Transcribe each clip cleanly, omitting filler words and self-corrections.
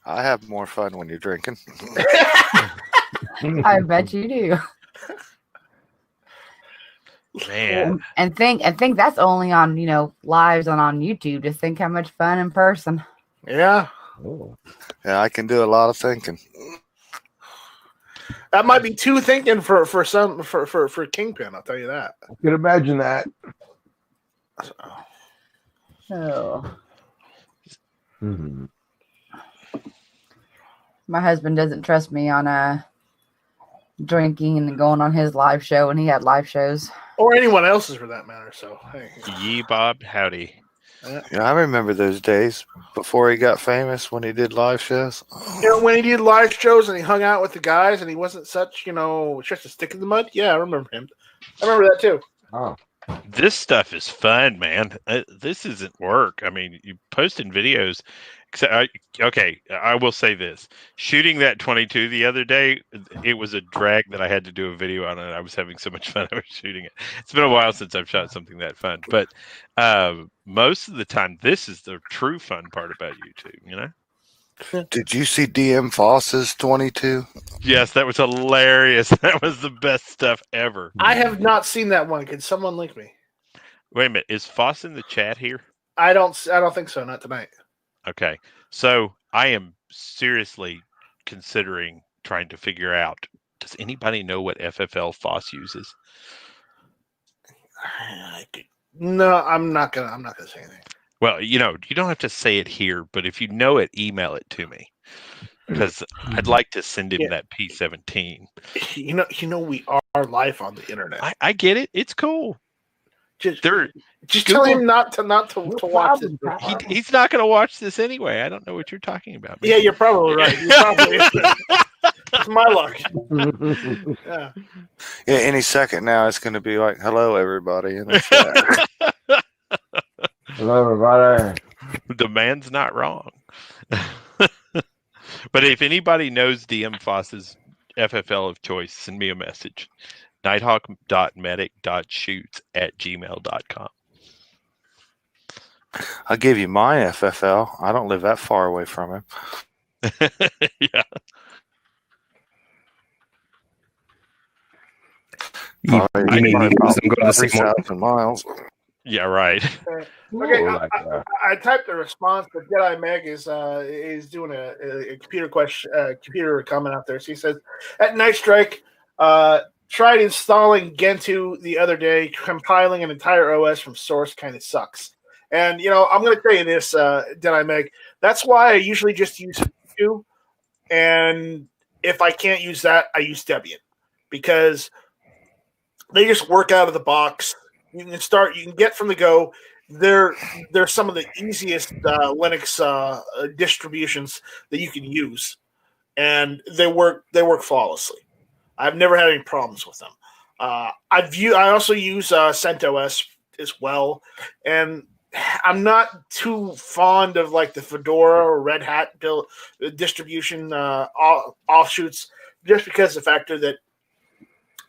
I have more fun when you're drinking. I bet you do. Man. And think that's only on, lives and on YouTube. Just think how much fun in person. Yeah. Oh. Yeah, I can do a lot of thinking. That might be too thinking for Kingpin, I'll tell you that. I can imagine that. Oh. Mm-hmm. My husband doesn't trust me on drinking and going on his live show when he had live shows. Or anyone else's for that matter. So, hey. Yee Bob, howdy. Yeah, I remember those days before he got famous when he did live shows. When he did live shows and he hung out with the guys and he wasn't such, just a stick in the mud. Yeah, I remember him. I remember that too. Oh. This stuff is fun, man. This isn't work. I mean, you posting videos. Okay, I will say this. Shooting that 22 the other day, it was a drag that I had to do a video on it. I was having so much fun I was shooting it. It's been a while since I've shot something that fun. But most of the time, this is the true fun part about YouTube, Did you see DM Foss's 22? Yes, that was hilarious. That was the best stuff ever. I have not seen that one. Can someone link me? Wait a minute. Is Foss in the chat here? I don't think so. Not tonight. Okay. So I am seriously considering trying to figure out, does anybody know what FFL Foss uses? No, I'm not gonna say anything. Well, you don't have to say it here, but if you know it, email it to me. Because I'd like to send him that P17. We are live on the internet. I get it. It's cool. Just tell him not to watch this. He's not going to watch this anyway. I don't know what you're talking about. Yeah, you're probably right. It's my luck. Yeah. Yeah, any second now it's going to be like, hello, everybody. In the chat. Hello, everybody. The man's not wrong. But if anybody knows DM Foss's FFL of choice, send me a message. nighthawk.medic.shoots@gmail.com. I'll give you my FFL. I don't live that far away from him. Yeah. Go to the same 3,000 miles. Yeah, right. Okay, I typed the response, but Jedi Meg is doing a computer computer comment out there. So he says, at Night Strike, tried installing Gentoo the other day. Compiling an entire OS from source kind of sucks. And I'm going to tell you this, Jedi Meg. That's why I usually just use Gentoo, and if I can't use that, I use Debian because they just work out of the box. You can get from the go. They're some of the easiest Linux distributions that you can use, and they work flawlessly. I've never had any problems with them. I also use CentOS as well, and I'm not too fond of like the Fedora or Red Hat distribution offshoots, just because of the factor that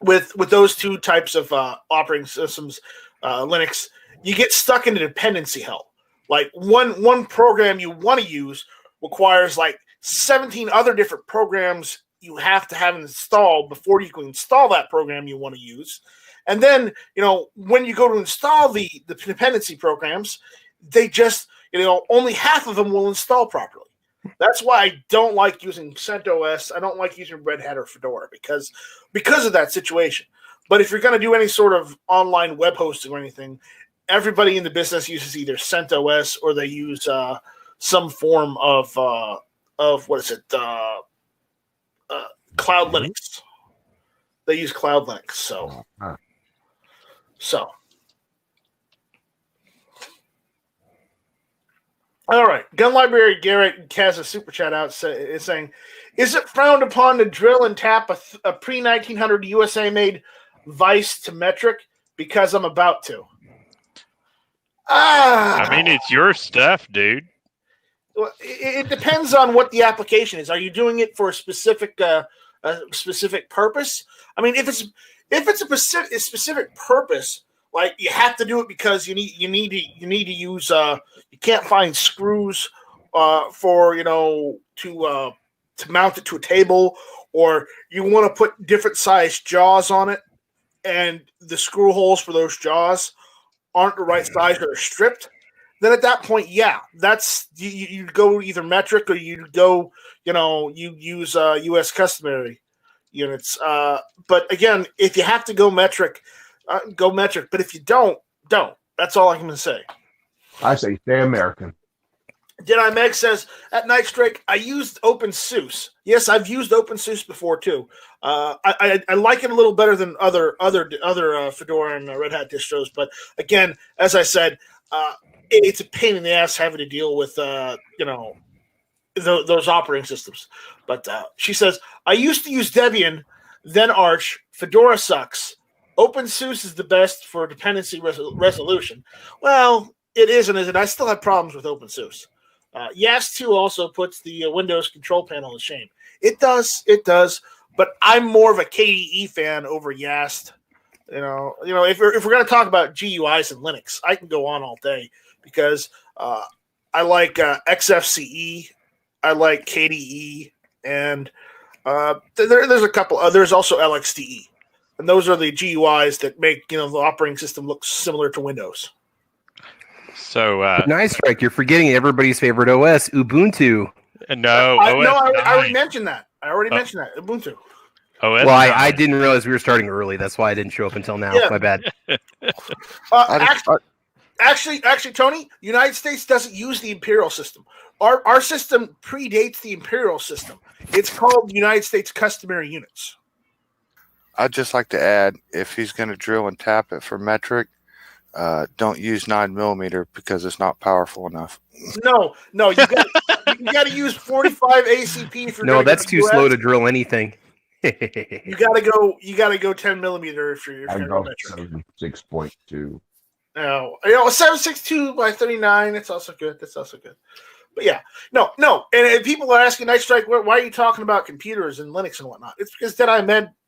with those two types of operating systems, Linux, you get stuck in a dependency hell. Like one program you want to use requires like 17 other different programs you have to have installed before you can install that program you want to use. And then, when you go to install the dependency programs, they just, only half of them will install properly. That's why I don't like using CentOS. I don't like using Red Hat or Fedora because of that situation. But if you're going to do any sort of online web hosting or anything, everybody in the business uses either CentOS or they use some form of what is it? Cloud Linux. They use Cloud Linux. So. All right. Gun Library Garrett has a super chat out saying, is it frowned upon to drill and tap a pre-1900 USA-made Vice to metric? Because I'm about to. I mean, it's your stuff, dude. Well, it depends on what the application is. Are you doing it for a specific purpose? I mean, if it's a specific purpose, like you have to do it because you need to use you can't find screws for to mount it to a table, or you want to put different sized jaws on it, and the screw holes for those jaws aren't the right size or they're stripped, then at that point, yeah, that's you go either metric or you go, you use U.S. customary units. But again, if you have to go metric, go metric. But if you don't. That's all I'm going to say. I say stay American. Jedi Meg says, at Night Strike, I used OpenSUSE. Yes, I've used OpenSUSE before too. I like it a little better than other Fedora and Red Hat distros. But again, as I said, it's a pain in the ass having to deal with those operating systems. But she says, I used to use Debian, then Arch. Fedora sucks. OpenSUSE is the best for dependency resolution. Well, it is and isn't. I still have problems with OpenSUSE. YAST 2 also puts the Windows control panel to shame. It does. But I'm more of a KDE fan over YAST. If we're going to talk about GUIs in Linux, I can go on all day because I like XFCE, I like KDE, and there's a couple. There's also LXDE, and those are the GUIs that make the operating system look similar to Windows. So Night Strike, you're forgetting everybody's favorite OS, Ubuntu. No, I already mentioned that. Ubuntu. OS. Well, I didn't realize we were starting early. That's why I didn't show up until now. Yeah. My bad. Actually, Tony, United States doesn't use the Imperial system. Our system predates the Imperial system. It's called United States Customary Units. I'd just like to add, if he's going to drill and tap it for metric, don't use 9mm because it's not powerful enough. No, you got to use 45 ACP for. No, that's too slow to drill anything. You got to go 10mm if you're I going go metric. 6.2. No, 7.62 by 39. That's also good. But yeah, no. And people are asking Night Strike, why are you talking about computers and Linux and whatnot? It's because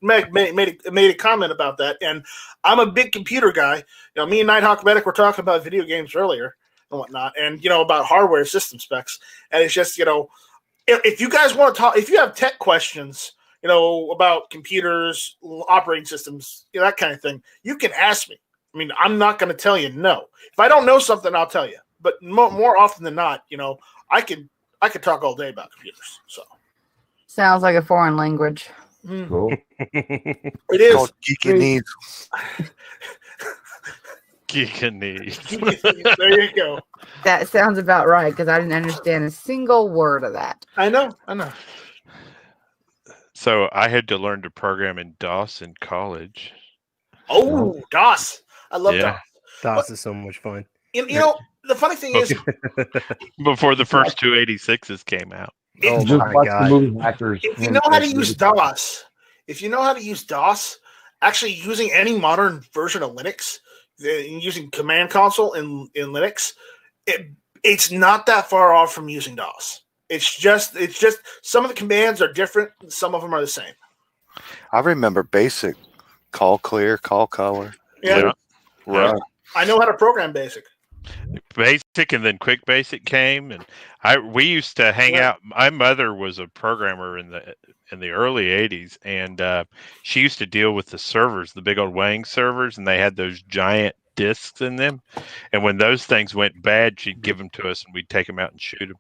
Meg made a comment about that, and I'm a big computer guy. Me and Nighthawk Medic were talking about video games earlier and whatnot, and about hardware system specs. And it's just if you guys want to talk, if you have tech questions, about computers, operating systems, that kind of thing, you can ask me. I mean, I'm not going to tell you no. If I don't know something, I'll tell you. But more often than not, I can talk all day about computers. So sounds like a foreign language. Cool. It is. Called Geekanese. Geekanese. There you go. That sounds about right because I didn't understand a single word of that. I know. So I had to learn to program in DOS in college. Oh, DOS. I love DOS. DOS is so much fun. The funny thing is, before the first 286s came out. Just watch the movie Hackers. If you know how to use DOS, actually using any modern version of Linux, using Command Console in Linux, it's not that far off from using DOS. It's just some of the commands are different, and some of them are the same. I remember basic: call clear, call color. Yeah. Right. I know how to program basic. Basic, and then Quick Basic came, and we used to hang out. My mother was a programmer in the early '80s, and she used to deal with the servers, the big old Wang servers, and they had those giant disks in them. And when those things went bad, she'd give them to us, and we'd take them out and shoot them.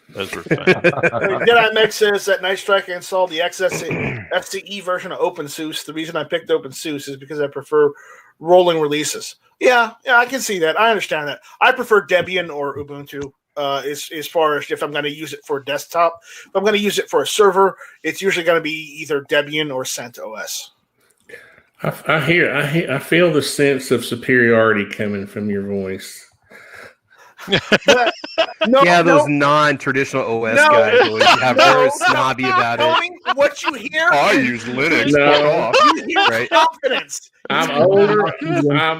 Those were fun. Jedi Meg says that Night Strike installed the FCE version of OpenSUSE. The reason I picked OpenSUSE is because I prefer rolling releases. Yeah, I can see that. I understand that. I prefer Debian or Ubuntu as far as if I'm going to use it for a desktop. If I'm going to use it for a server, it's usually going to be either Debian or CentOS. I feel the sense of superiority coming from your voice. Those non-traditional OS guys always very snobby about Tony, it. What you hear? I use Linux. You hear right? confidence. I'm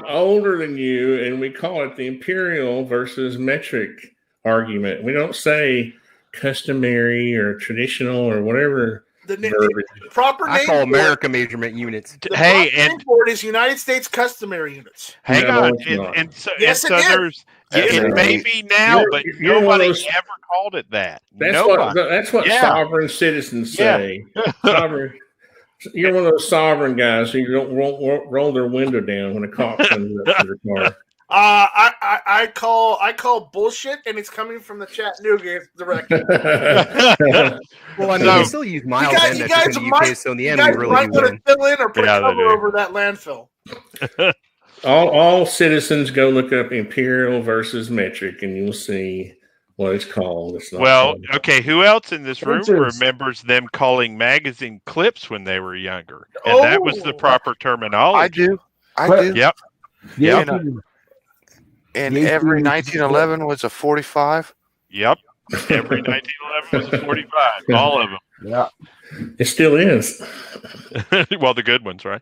older than you, and we call it the imperial versus metric argument. We don't say customary or traditional or whatever verbiage. The proper I name. call America measurement units. Hey, and name for it is United States customary units. hang No, on, it's not. and so Yes, and so it is. there's it may be now, but You're one of nobody those- ever called it that. That's Nobody. what Yeah. sovereign citizens say. Sovereign. You're one of those sovereign guys who don't roll their window down when a cop comes up to their car. I call bullshit, and it's coming from the Chattanooga direction. Well, I mean, we still use miles and you metric guys in the might- UK, so in the You end, we guys really might do want win. to fill in or put Yeah, a they cover do. over that landfill. All citizens go look up imperial versus metric, and you'll see what it's called. It's not Well, called. okay, who else in this room Inches. remembers them calling magazine clips when they were younger? And that was the proper terminology. I do. I But- do. Yep. Yeah, Yep. And every 1911 was a 45. Yep. Every 1911 was a 45. All of them. yeah. It still is. Well, the good ones, right?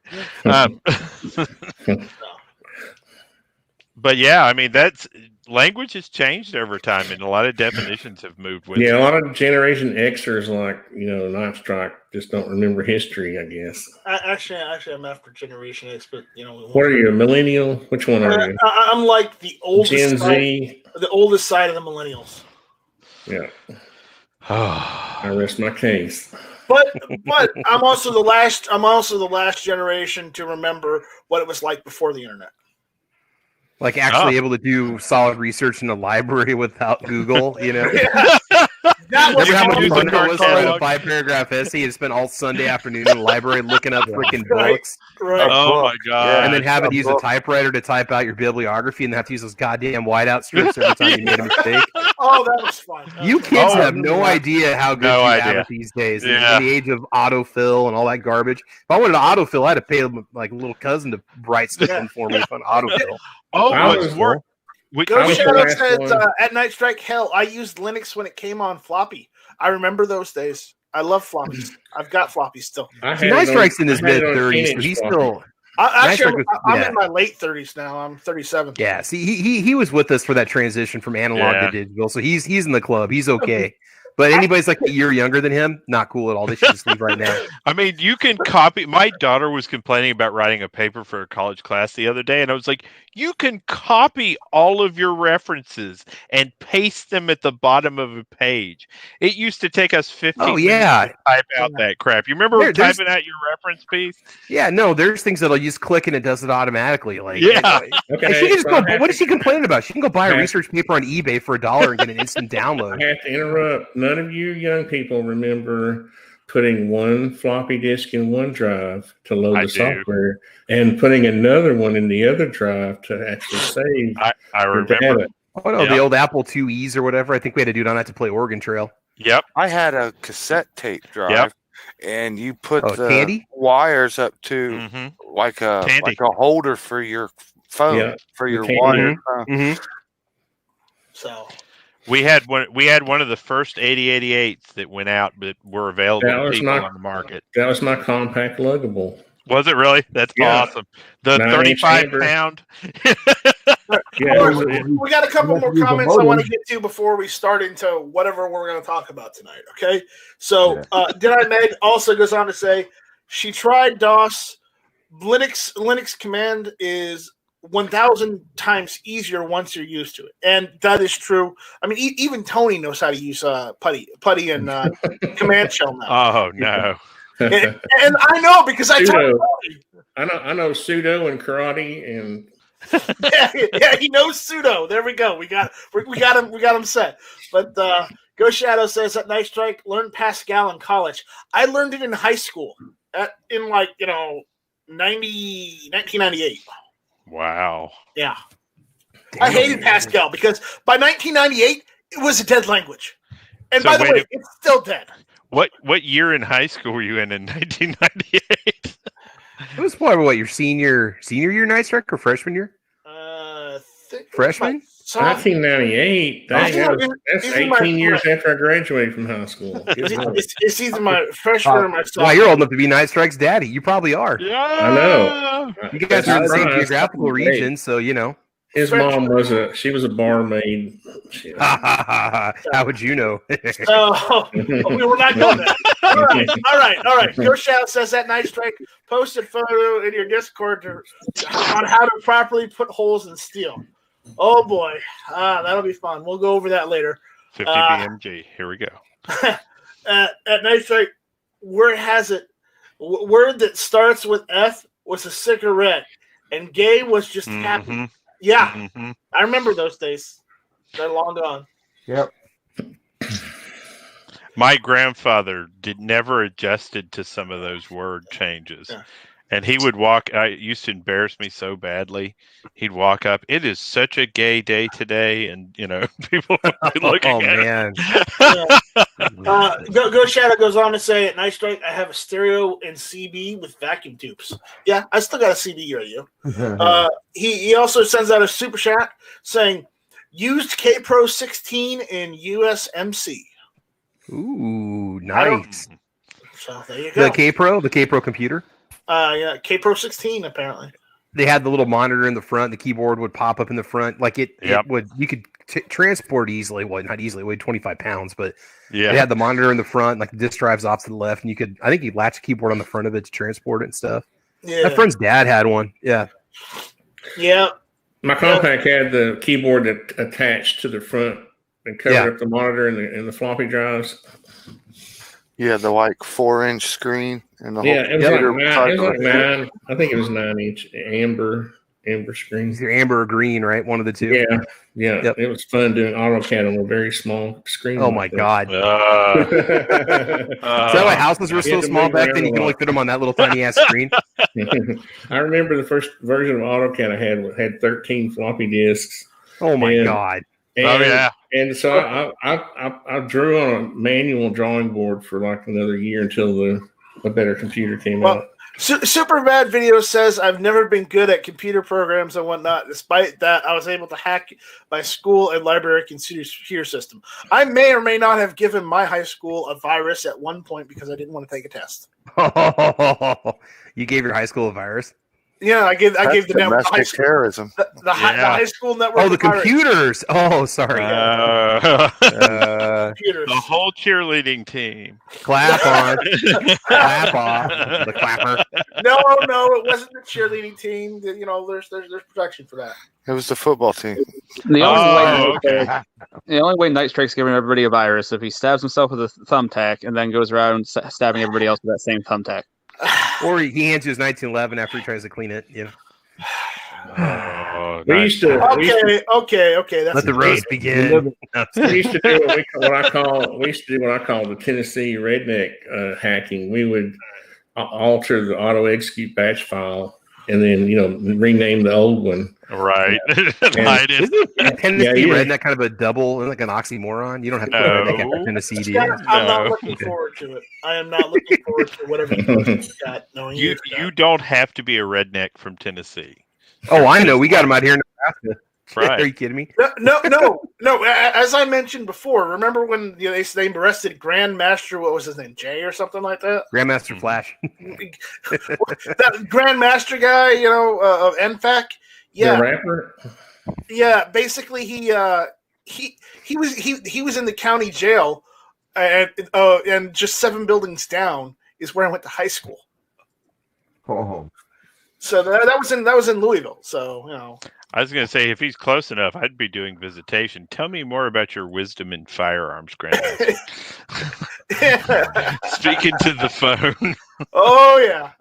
But yeah, I mean, that's language has changed over time, and a lot of definitions have moved with Yeah, it. a lot of Generation Xers, like Knife Strike, just don't remember history, I guess. Actually, I'm after Generation X, but What are you, a millennial? Which one are you? I'm like the oldest Gen side, Z? the oldest side of the millennials. Yeah, I rest my case. But I'm also the last. I'm also the last generation to remember what it was like before the internet. Like actually able to do solid research in the library without Google, That was Remember how much use fun the it was to write a catalog. 5-paragraph essay and spend all Sunday afternoon in the library looking up freaking Right. books, right. Oh my god! and then have it a use a book. typewriter to type out your bibliography, and have to use those goddamn whiteout strips every time you made a mistake. Oh, that was fun. You kids Oh, have no idea how good No you idea. have it these days. In Yeah. the age of autofill and all that garbage. If I wanted to autofill, I had to pay like a little cousin to write something for me on autofill. Oh, I what's was- worse? Go was the Shadow last says one. at Night Strike, hell, I used Linux when it came on floppy. I remember those days. I love floppies. I've got floppies still. See, Night Strike's in his mid 30s, so he's still. Actually, Night Strike I'm was- in my late 30s now. I'm 37. Yeah, see, he was with us for that transition from analog Yeah. to digital, so he's in the club. He's okay. But anybody's like a year younger than him, not cool at all. They should just leave right now. I mean, you can copy. My daughter was complaining about writing a paper for a college class the other day, and I was like, you can copy all of your references and paste them at the bottom of a page. It used to take us 15 Oh, yeah. minutes to type out that crap. You remember There's- typing out your reference piece? Yeah, no, there's things that'll just click and it does it automatically. Like, Yeah. Okay, and she can just so go. I have What is she complaining about? She can go buy a Okay. research paper on eBay for $1 and get an instant download. I have to interrupt. None of you young people remember putting one floppy disk in one drive to load I the do. software and putting another one in the other drive to actually save I your remember. data. Oh no, Yeah. the old Apple IIe's or whatever. I think we had to do it on that to play Oregon Trail. Yep. I had a cassette tape drive, Yep. and you put Oh, the Tandy? wires up to hmm like a Tandy. holder for your phone, Yeah, for your Tandy. wire. Mm-hmm. So We had one of the first 8088s that went out, but were available That to was people not- on the market. That was my compact luggable. Was it really? That's Yeah. awesome. The 9-inch 35-pound. Yeah, Of it course, was- we got a couple You have more to use a comments I want to modem. get to before we start into whatever we're going to talk about tonight. Okay, so Did I Meg also goes on to say she tried DOS. Linux command is 1,000 times easier once you're used to it, and that is true. I mean, even Tony knows how to use putty and command shell now, Oh no. and I know because I taught Sudo. Tony. I know sudo and karate and yeah, he knows sudo. There we go. We got him set. But Go Shadow says that Night Strike learned Pascal in college. I learned it in high school in 1998. Wow. Yeah. I hated Pascal because by 1998 it was a dead language. And So by the wait way, a- it's still dead. What year in high school were you in 1998? It was probably what your senior year Night Strike or freshman year? Freshman? 1998. Dang, that's This is my 18 years after I graduated from high school. Good Lord. It's either my freshman or my sophomore. Wow, you're old enough to be Night Strike's daddy. You probably are. Yeah. I know. You guys are in the same Surprised. geographical region, so you know. His mom was a barmaid. How would you know? So we were not going there. All right. Go Shout says that Night Strike posted photo in your Discord on how to properly put holes in steel. Oh boy, that'll be fun. We'll go over that later. 50 BMG. Here we go. At Night Strike, word has it, word that starts with F was a cigarette, and gay was just happy. Yeah, I remember those days. They're long gone. Yep. My grandfather never adjusted to some of those word changes. Yeah. And he would walk. It used to embarrass me so badly. He'd walk up. It is such a gay day today, and people would be looking at him. Go Shadow goes on to say at Night Strike, I have a stereo and CB with vacuum tubes. Yeah, I still got a CB radio. He also sends out a super chat saying, used K Pro 16 in USMC. Ooh, nice. So there you go. The K Pro computer. Yeah, K Pro 16 apparently. They had the little monitor in the front. The keyboard would pop up in the front, like it would. You could transport easily. Well, not easily. It weighed 25 pounds, but it had the monitor in the front. Like the disk drives off to the left, and you could. I think you'd latch a keyboard on the front of it to transport it and stuff. Yeah, my friend's dad had one. Yeah. My compact had the keyboard attached to the front and covered up the monitor and the floppy drives. Yeah, the 4-inch screen and the whole it was like 9. I think it was 9-inch amber screen. Either amber or green, right? One of the two. Yeah. Yep. It was fun doing AutoCAD on a very small screen. Oh my god! So my houses were so small back then. You can only fit them on that little tiny ass screen. I remember the first version of AutoCAD I had 13 floppy disks. Oh my god! And so I drew on a manual drawing board for like another year until a better computer came out. Super Bad Video says, I've never been good at computer programs and whatnot. Despite that, I was able to hack my school and library computer system. I may or may not have given my high school a virus at one point because I didn't want to take a test. You gave your high school a virus? Yeah, I gave the network terrorism. The high school network. Oh, the computers. Oh, sorry. The whole cheerleading team. Clap on. Clap off. The clapper. No, it wasn't the cheerleading team. There's protection for that. It was the football team. The only way Night Strike's giving everybody a virus if he stabs himself with a thumbtack and then goes around stabbing everybody else with that same thumbtack. Or he hands you his 1911 after he tries to clean it. We used to. Okay. That's let the roast begin. We used to do what I call the Tennessee redneck hacking. We would alter the auto execute batch file and then rename the old one. Right. Isn't Tennessee redneck kind of a double, like an oxymoron? You don't have to put redneck after Tennessee, do you? I'm not looking forward to it. I am not looking forward to whatever you've got. You don't have to be a redneck from Tennessee. Oh, I know. We got them out here in Nebraska. Right. Are you kidding me? No. As I mentioned before, remember when they arrested Grandmaster? What was his name? Jay or something like that. Grandmaster Flash. That Grandmaster guy, of NFAC. Yeah, the rapper. Yeah, basically he was in the county jail, and just 7 buildings down is where I went to high school. Oh. So that was in Louisville. So I was going to say, if he's close enough, I'd be doing visitation. Tell me more about your wisdom in firearms, Grandmaster. Speaking to the phone. Oh yeah.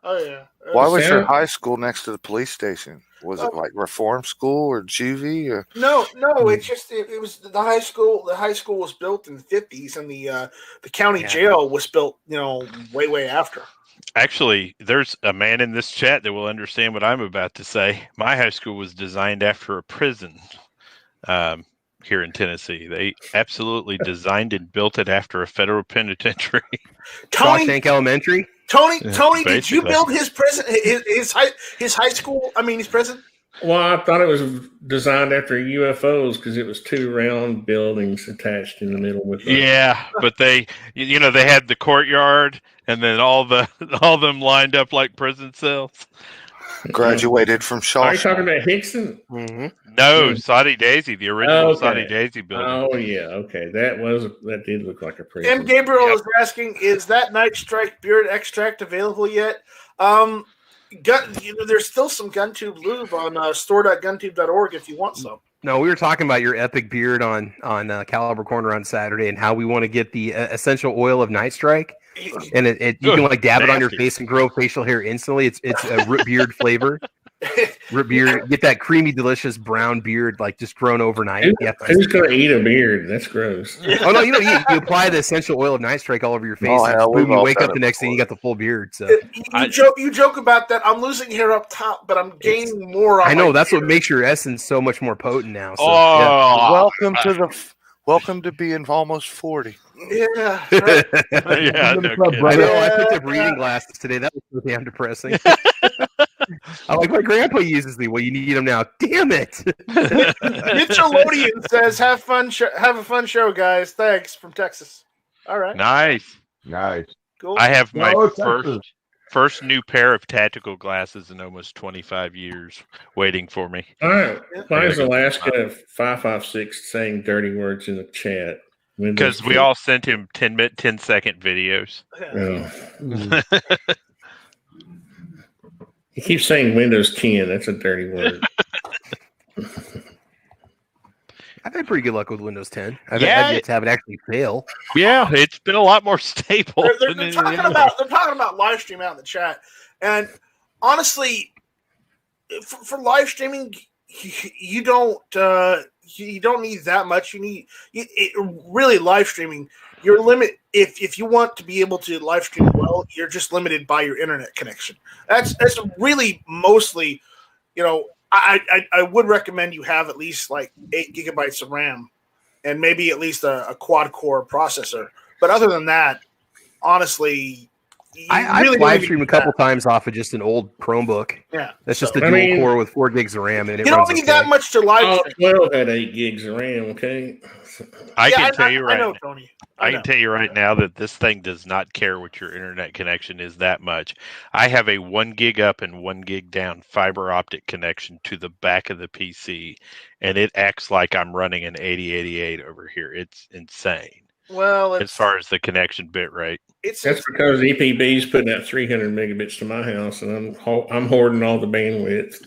Why was your high school next to the police station? Was it like reform school or juvie? Or? No. It's just it was the high school. The high school was built in the 50s, and the county jail was built, way after. Actually, there's a man in this chat that will understand what I'm about to say. My high school was designed after a prison here in Tennessee. They absolutely designed and built it after a federal penitentiary. Shawshank Elementary? Tony, did you build his prison, his high school? I mean, his prison? Well, I thought it was designed after UFOs because it was 2 round buildings attached in the middle with them. Yeah, but they had the courtyard and then all them lined up like prison cells. Graduated from Shaw. Are you talking about Hickson? Mm-hmm. No, Saudi Daisy, the original Saudi Daisy building. Oh yeah, okay. That did look like a prison. And Gabriel is asking, is that Night Strike beard extract available yet? There's still some GunTube lube on store.guntube.org if you want some. No, we were talking about your epic beard on Caliber Corner on Saturday and how we want to get the essential oil of Night Strike. And you can like dab it on your face and grow facial hair instantly. It's a root beard flavor. Root beard, get that creamy, delicious brown beard like just grown overnight. Who's gonna eat a beard? That's gross. Oh no, you apply the essential oil of Night Strike all over your face. Boom, you wake up the next day, you got the full beard. So you joke about that. I'm losing hair up top, but I'm gaining more. I know that's what makes your essence so much more potent now. So, Welcome to being almost 40. Yeah. Right. I know. I picked up reading glasses today. That was so damn depressing. I'm like, my grandpa uses these. Well, you need them now. Damn it. Mitchellodian says, have a fun show, guys. Thanks, from Texas. All right. Nice. Cool. I have my first new pair of tactical glasses in almost 25 years waiting for me. All right. Why is Alaska 556 saying dirty words in the chat? Because we all sent him 10-second videos. He keeps saying Windows 10. That's a dirty word. I've had pretty good luck with Windows 10. I've yet to have it actually fail. Yeah, it's been a lot more stable. They're talking about live stream out in the chat, and honestly, for live streaming, you don't need that much. You need really live streaming. Your limit, if you want to be able to live stream well, you're just limited by your internet connection. That's really mostly, I would recommend you have at least like 8 gigabytes of RAM and maybe at least a quad core processor. But other than that, honestly, I really live stream a couple times off of just an old Chromebook. Yeah, that's just a dual core with 4 gigs of RAM, and you don't need that much to live stream. 12 had 8 gigs of RAM. Okay, I can tell you right now, Tony. I can tell you right now that this thing does not care what your internet connection is that much. I have a 1 gig up and 1 gig down fiber optic connection to the back of the PC, and it acts like I'm running an 8088 over here. It's insane. Well, as far as the connection bit rate, that's because EPB is putting out 300 megabits to my house, and I'm hoarding all the bandwidth.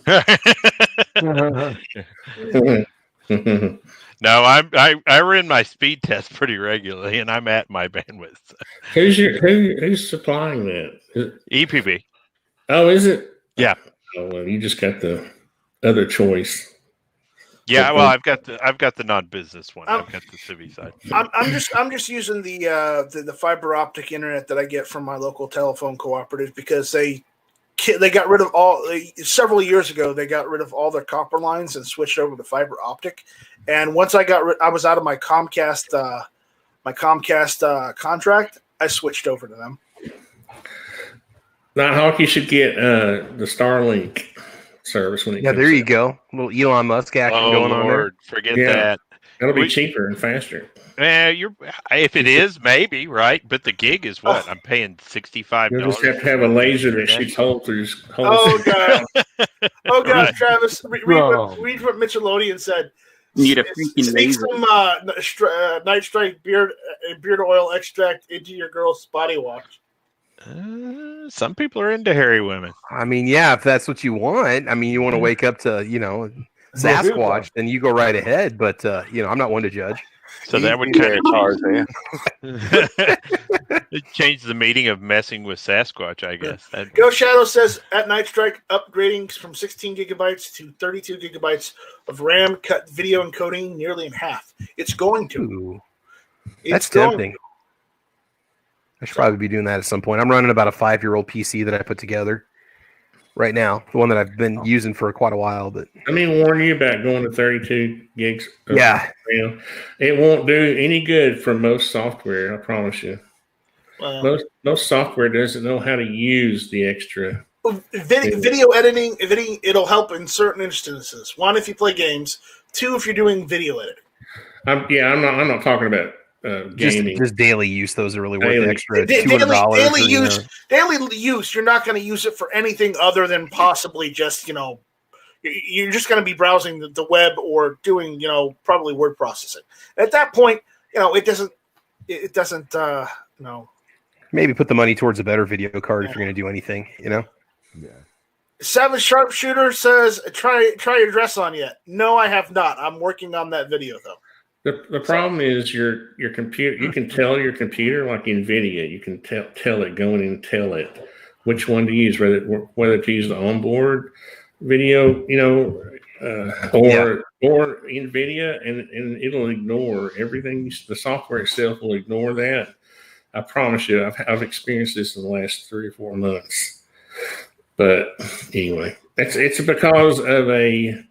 No, I run my speed test pretty regularly, and I'm at my bandwidth. Who's supplying that? EPB. Oh, is it? Yeah. Oh, well, you just got the other choice. Yeah, well, I've got the non-business one. I've got the Civi side. I'm just using the fiber optic internet that I get from my local telephone cooperative because they got rid of several years ago. They got rid of all their copper lines and switched over to fiber optic. And once I was out of my Comcast contract, I switched over to them. Nighthawk, you should get the Starlink service when it comes there you go. A little Elon Musk action going on there. Forget that. That'll be cheaper and faster. If it is, maybe, right? But the gig is what? I'm paying $65. You just have to have a laser that shoots holes through. Oh god, Travis! Read what Mitchellodian said. Need a freaking laser. Some Night Strike beard oil extract into your girl's body wash. Some people are into hairy women. I mean, yeah, if that's what you want. I mean, you want to wake up to, Sasquatch, then you go right ahead. But, I'm not one to judge. So that would kind of change the meaning of messing with Sasquatch, I guess. Go Shadow says at Night Strike, upgrading from 16 gigabytes to 32 gigabytes of RAM cut video encoding nearly in half. It's going to. Ooh, that's tempting. I should probably be doing that at some point. I'm running about a 5-year-old PC that I put together right now, the one that I've been using for quite a while. But I mean, warn you about going to 32 gigs. Yeah, it won't do any good for most software. I promise you. Most software doesn't know how to use the extra video editing. It'll help in certain instances. 1, if you play games. 2, if you're doing video editing. I'm not talking about gaming. Just daily use. Those are really worth the extra $200. Daily use. You're not going to use it for anything other than possibly just you're just going to be browsing the web or doing probably word processing. At that point, it doesn't. Maybe put the money towards a better video card if you're going to do anything. Yeah. Savage Sharpshooter says, "Try your dress on yet?" No, I have not. I'm working on that video though. The problem is your computer. You can tell your computer, like NVIDIA, you can tell it, go in and tell it which one to use, whether to use the onboard video, or NVIDIA, and it'll ignore everything. The software itself will ignore that. I promise you, I've experienced this in the last 3 or 4 months. But anyway, it's because of a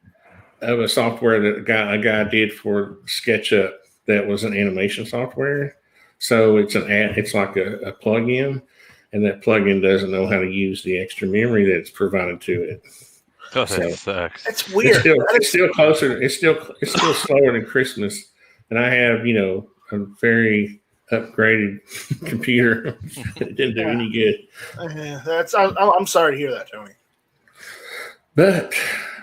software that a guy did for SketchUp that was an animation software. So it's like a plugin, and that plugin doesn't know how to use the extra memory that's provided to it. Oh, that sucks. That's weird. It's still closer. It's still slower than Christmas, and I have a very upgraded computer. It didn't do any good. I'm sorry to hear that, Tony. But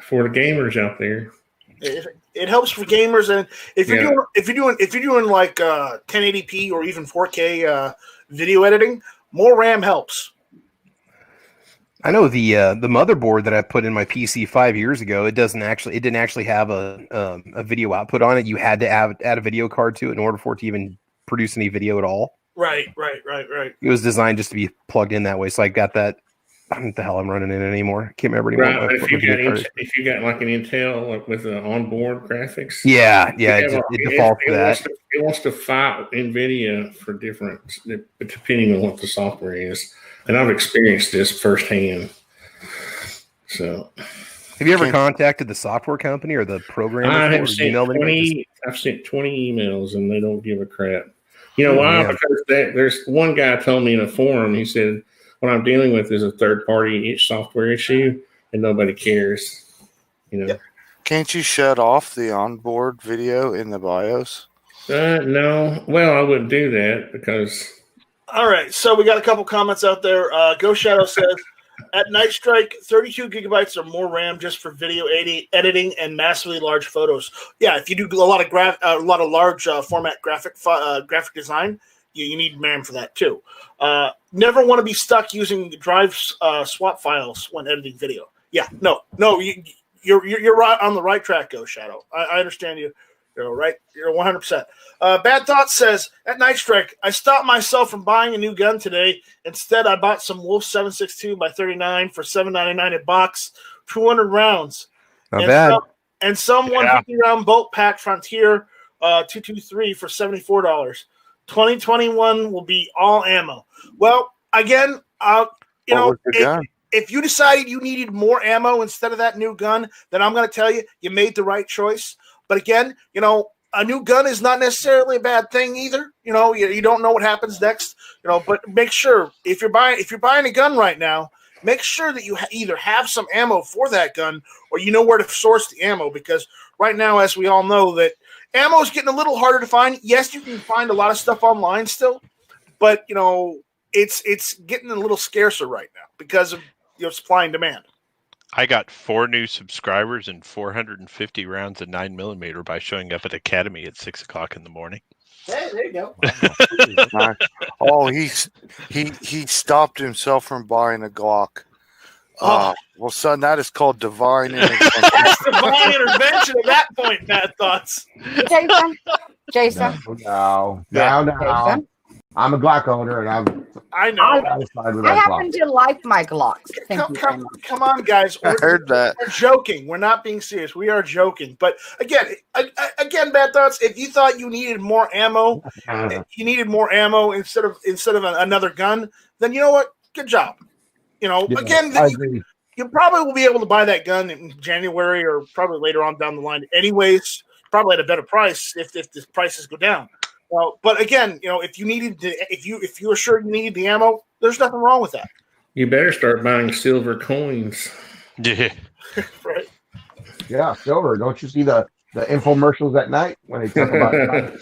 for the gamers out there, it helps for gamers, and if you're doing like 1080p or even 4K video editing, more RAM helps. I know the motherboard that I put in my PC 5 years ago. It didn't actually have a video output on it. You had to add a video card to it in order for it to even produce any video at all. Right. It was designed just to be plugged in that way. So I got that. I don't know what the hell I'm running in anymore. Can't remember anymore. Right. If you got like an Intel, like with the onboard graphics. Yeah. It defaults to that. It wants to fight NVIDIA for different, depending on what the software is. And I've experienced this firsthand. So, have you ever contacted the software company or the programmer? I've sent 20 emails and they don't give a crap. You know why? Because there's one guy told me in a forum. He said, "What I'm dealing with is a third-party software issue, and nobody cares." Yep. Can't you shut off the onboard video in the BIOS? No. Well, I wouldn't do that because. All right, so we got a couple comments out there. Ghost Shadow says, "At Night Strike, 32 gigabytes or more RAM just for video editing and massively large photos." Yeah, if you do a lot of large format graphic design, you need RAM for that too. Never want to be stuck using drive swap files when editing video. Yeah, no, you're right on the right track, Ghost Shadow. I understand you. You're right. You're 100%. Bad Thought says, "At Night Strike, I stopped myself from buying a new gun today. Instead, I bought some Wolf 7.62 by 39 for $7.99 a box, 200 rounds. Not bad. And some 150 round bolt pack Frontier 223 for $74. 2021 will be all ammo." Well, again, if you decided you needed more ammo instead of that new gun, then I'm going to tell you, you made the right choice. But again, a new gun is not necessarily a bad thing either. You don't know what happens next. But make sure if you're buying a gun right now, make sure that you either have some ammo for that gun or you know where to source the ammo. Because right now, as we all know, that ammo is getting a little harder to find. Yes, you can find a lot of stuff online still, but it's getting a little scarcer right now because of supply and demand. I got 4 new subscribers and 450 rounds of 9mm by showing up at Academy at 6:00 in the morning. Hey, there you go. Nice. Oh, he stopped himself from buying a Glock. Well, son, that is called divine intervention. That's divine intervention at that point, Bad Thoughts. Jason. No. Jason? I'm a Glock owner, and I know. I happen to like my Glocks. Come on, guys. I heard that. We're joking. We're not being serious. We are joking. But again, Bad Thoughts. If you thought you needed more ammo, instead of another gun, then you know what? Good job. Again, you probably will be able to buy that gun in January or probably later on down the line. Anyways, probably at a better price if the prices go down. Well, but again, if you were sure you needed the ammo, there's nothing wrong with that. You better start buying silver coins. Yeah. Right. Yeah, silver. Don't you see the the infomercials at night when they talk about.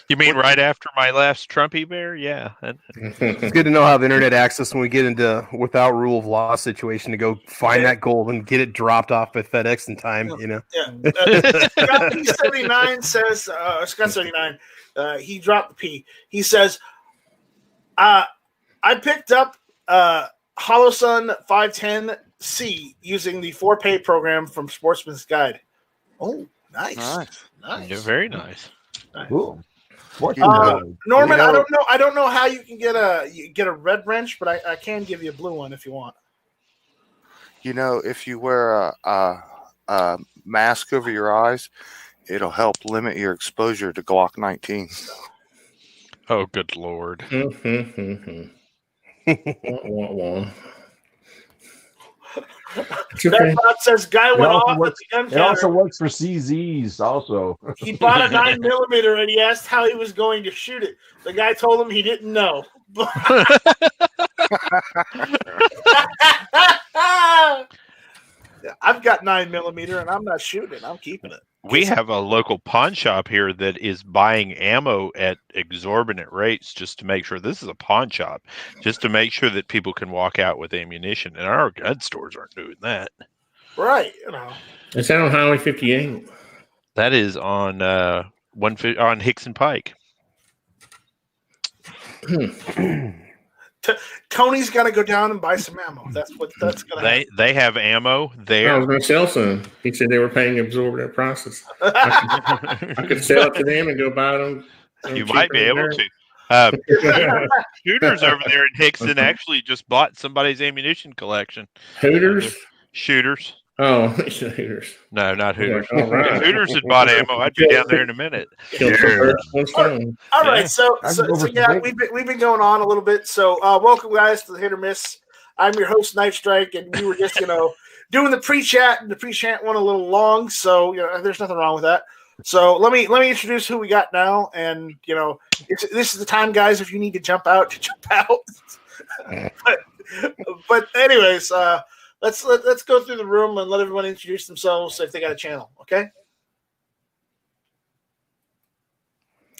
You mean right after my last Trumpy bear? Yeah. It's good to know how the internet access when we get into without rule of law situation to go find that gold and get it dropped off at FedEx in time. You know. Yeah. Scott P79 says Scott 79. He dropped the P. He says, I picked up HoloSun 510C using the 4Pay program from Sportsman's Guide. Oh, nice. Yeah, very nice. Cool. Norman, I don't know how you can get a red wrench, but I can give you a blue one if you want. You know, if you wear a mask over your eyes, it'll help limit your exposure to Glock 19. Oh, good Lord. That says guy went off at the gun counter. It also works for CZs also. He bought a 9mm and he asked how he was going to shoot it. The guy told him he didn't know. I've got 9mm and I'm not shooting it. I'm keeping it. We have a local pawn shop here that is buying ammo at exorbitant rates just to make sure this is a pawn shop, just to make sure that people can walk out with ammunition. And our gun stores aren't doing that. Right. You know. Is that on Highway 58? That is on on Hickson Pike. Tony's got to go down and buy some ammo. That's going to happen. They have ammo there. I was going to sell some. He said they were paying exorbitant prices. I could sell it to them and go buy them. You might be able to. Shooters over there in Hickson actually just bought somebody's ammunition collection. Hooters? Shooters. Oh, Hooters. No, not Hooters. All right. If Hooters had bought ammo, I'd be down there in a minute. All right, so yeah, we've been going on a little bit. So welcome guys to the Hit or Miss. I'm your host Knife Strike, and we were just doing the pre-chat, and the pre-chat went a little long, so there's nothing wrong with that. So let me introduce who we got now, and this is the time, guys. If you need to jump out, but anyways. Let's go through the room and let everyone introduce themselves if they got a channel, okay?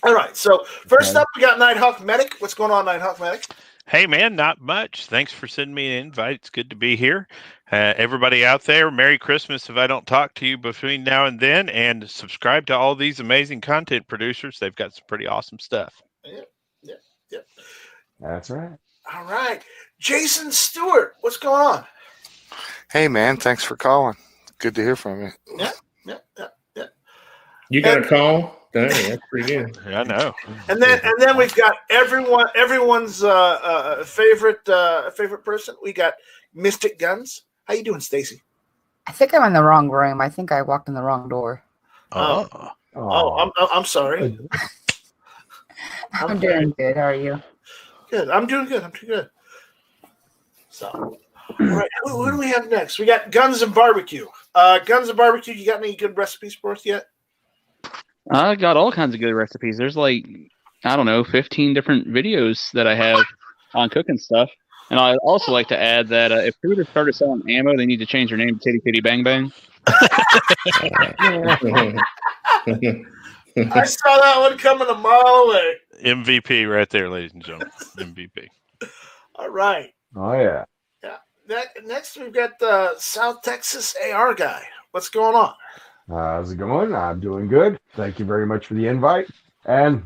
All right, so first up, we got Nighthawk Medic. What's going on, Nighthawk Medic? Hey, man, not much. Thanks for sending me an invite. It's good to be here. Everybody out there, Merry Christmas if I don't talk to you between now and then, and subscribe to all these amazing content producers. They've got some pretty awesome stuff. Yeah. That's right. All right. Jason Stewart, what's going on? Hey, man, thanks for calling. Good to hear from you. Yeah. You got a call? Dang, that's pretty good. I know. And then we've got everyone's favorite person. We got Mystic Guns. How you doing, Stacy? I think I'm in the wrong room. I think I walked in the wrong door. I'm sorry. I'm doing good. How are you? Good. I'm doing good. So. All right, who do we have next? We got Guns and Barbecue. Guns and Barbecue, you got any good recipes for us yet? I got all kinds of good recipes. There's 15 different videos that I have on cooking stuff. And I also like to add that if Hooters started selling ammo, they need to change their name to Titty Titty Bang Bang. I saw that one coming a mile away. MVP right there, ladies and gentlemen. MVP. All right. Oh, yeah. Next, we've got the South Texas AR guy. What's going on? How's it going? I'm doing good. Thank you very much for the invite and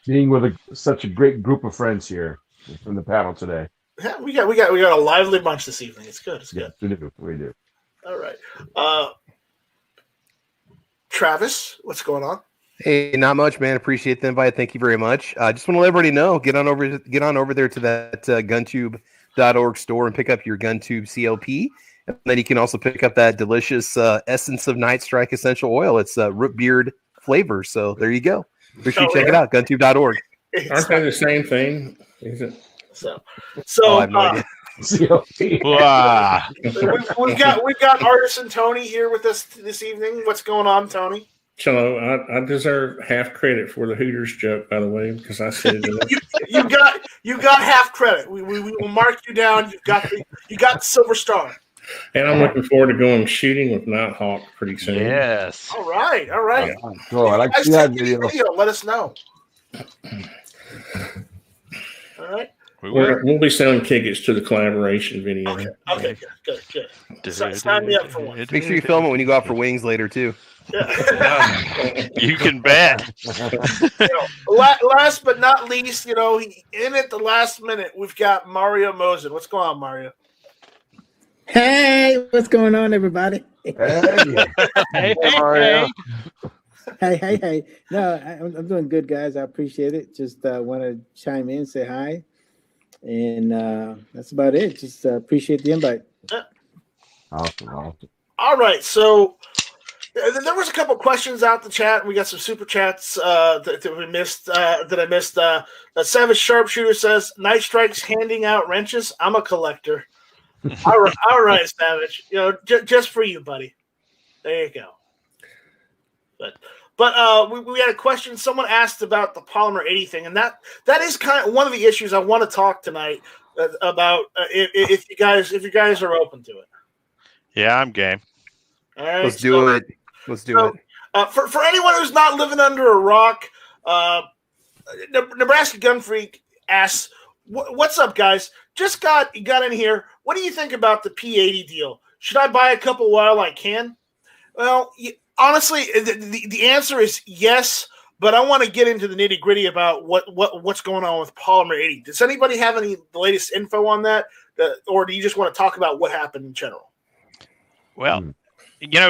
being with such a great group of friends here from the panel today. Yeah, we got a lively bunch this evening. It's good. It's good. Yeah, we do. All right. Travis, what's going on? Hey, not much, man. Appreciate the invite. Thank you very much. Just want to let everybody know. Get on over there to that GunTube.org store and pick up your GunTube CLP. And then you can also pick up that delicious Essence of Night Strike essential oil. It's root beard flavor. So there you go. Make sure you check it out. GunTube.org. Aren't they the same thing? Is it? So I have no idea. we've got Artisan Tony here with us this evening. What's going on, Tony? Cello, I deserve half credit for the Hooters joke, by the way, because I said it. you got half credit. We will mark you down. You got the silver star. And I'm looking forward to going shooting with Nighthawk pretty soon. Yes. All right. Yeah. Cool. I like to see that video. Let us know. All right. We'll be selling tickets to the collaboration video. Okay. Good. Sign me up for one. Make sure you film it when you go out for wings later too. Yeah. You can bet. Last but not least, in at the last minute, we've got Mario Mosen. What's going on, Mario? Hey, what's going on, everybody? Hey. Hey. No, I'm doing good, guys. I appreciate it. Just want to chime in, say hi. And that's about it. Just appreciate the invite. Awesome. All right. So there was a couple questions out the chat. We got some super chats that we missed. That I missed. Savage Sharpshooter says, "Night Strike's handing out wrenches. I'm a collector." All right, Savage. Just for you, buddy. There you go. But we had a question. Someone asked about the Polymer 80 thing, and that is kind of one of the issues I want to talk tonight about. If you guys are open to it. Yeah, I'm game. All right, let's do it. For anyone who's not living under a rock, Nebraska Gun Freak asks, "What's up, guys? Just got in here. What do you think about the P80 deal? Should I buy a couple while I can?" Well, honestly, the answer is yes, but I want to get into the nitty gritty about what's going on with Polymer 80. Does anybody have the latest info on that, or do you just want to talk about what happened in general? Well,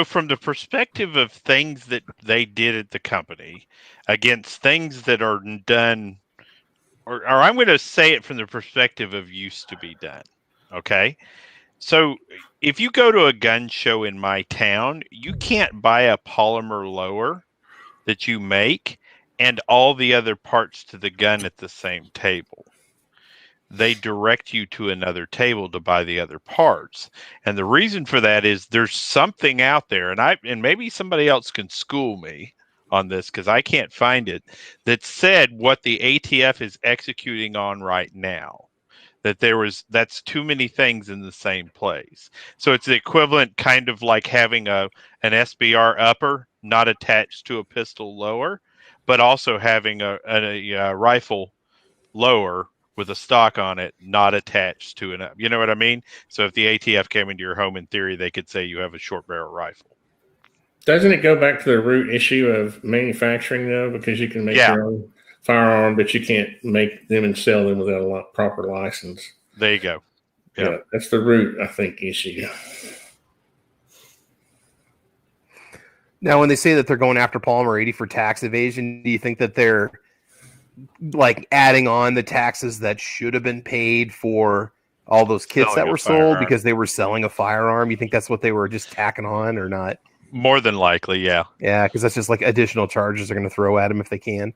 from the perspective of things that they did at the company against things that are done, or I'm going to say it from the perspective of used to be done. Okay. So if you go to a gun show in my town, you can't buy a polymer lower that you make and all the other parts to the gun at the same table. They direct you to another table to buy the other parts. And the reason for that is there's something out there, and maybe somebody else can school me on this because I can't find it, that said what the ATF is executing on right now. That's too many things in the same place. So it's the equivalent kind of like having an SBR upper not attached to a pistol lower, but also having a rifle lower with a stock on it not attached to an up. You know what I mean? So if the ATF came into your home, in theory, they could say you have a short barrel rifle. Doesn't it go back to the root issue of manufacturing, though? Because you can make your own firearm, but you can't make them and sell them without a proper license. There you go. Yeah, that's the root, I think, issue. Now, when they say that they're going after Polymer 80 for tax evasion, do you think that they're like adding on the taxes that should have been paid for all those kits that were sold because they were selling a firearm? You think that's what they were just tacking on or not? More than likely, yeah. Yeah, because that's just like additional charges they're going to throw at them if they can.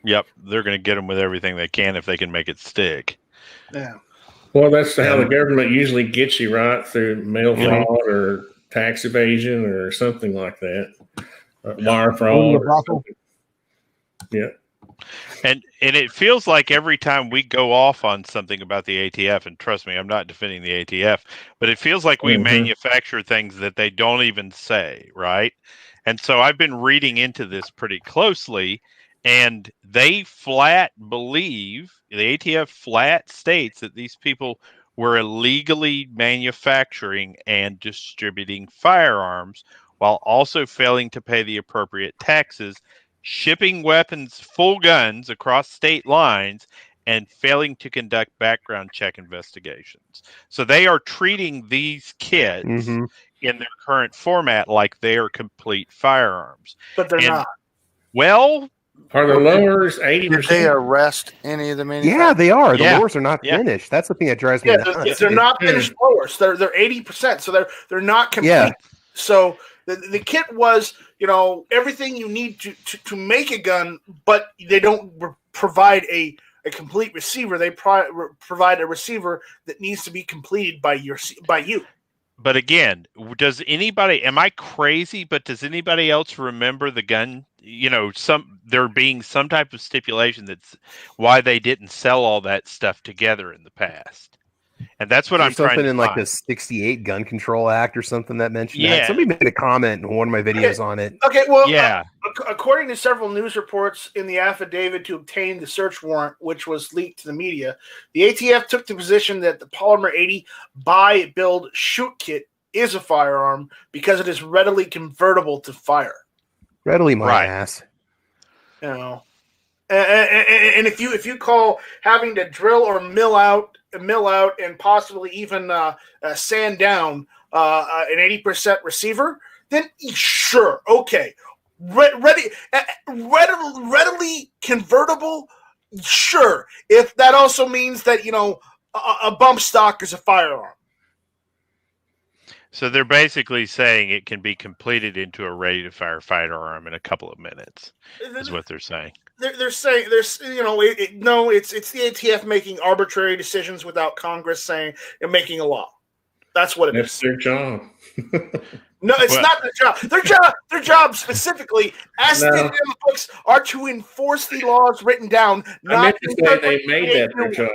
Yep, they're going to get them with everything they can if they can make it stick. Yeah. Well, that's how the government usually gets you, right? Through mail fraud or tax evasion or something like that. Wire fraud. Yeah. And it feels like every time we go off on something about the ATF, and trust me, I'm not defending the ATF, but it feels like we manufacture things that they don't even say, right? And so I've been reading into this pretty closely, and they flat believe, the ATF flat states that these people were illegally manufacturing and distributing firearms while also failing to pay the appropriate taxes, shipping weapons, full guns across state lines, and failing to conduct background check investigations. So they are treating these kits in their current format like they are complete firearms. But they're not. Well, are the lowers 80%? Did they arrest any of the manufacturers? Yeah, they are. The lowers are not finished. That's the thing that drives me nuts. They're not finished lowers. They're 80%. So they're not complete. Yeah. So the kit was, everything you need to make a gun, but they don't provide a complete receiver. They provide a receiver that needs to be completed by you. But again, am I crazy, but does anybody else remember the gun? There being some type of stipulation that's why they didn't sell all that stuff together in the past. And that's what I'm trying to something in like find. the 68 Gun Control Act or something that mentioned that. Yeah. Somebody made a comment in one of my videos on it. Okay, well, Yeah. According to several news reports in the affidavit to obtain the search warrant, which was leaked to the media, the ATF took the position that the Polymer 80 buy, build, shoot kit is a firearm because it is readily convertible to fire. Readily my ass. You know, and if you call having to drill or mill out, and possibly even sand down an 80% receiver, then sure, okay, readily convertible, sure. If that also means that a bump stock is a firearm. So they're basically saying it can be completed into a ready-to-fire firearm in a couple of minutes, is what they're saying. They're saying it's the ATF making arbitrary decisions without Congress saying and making a law. That's what it is. That's their job. No, it's not their job. Their job specifically, as stated in the books, are to enforce the laws written down. I meant to say they made that their job.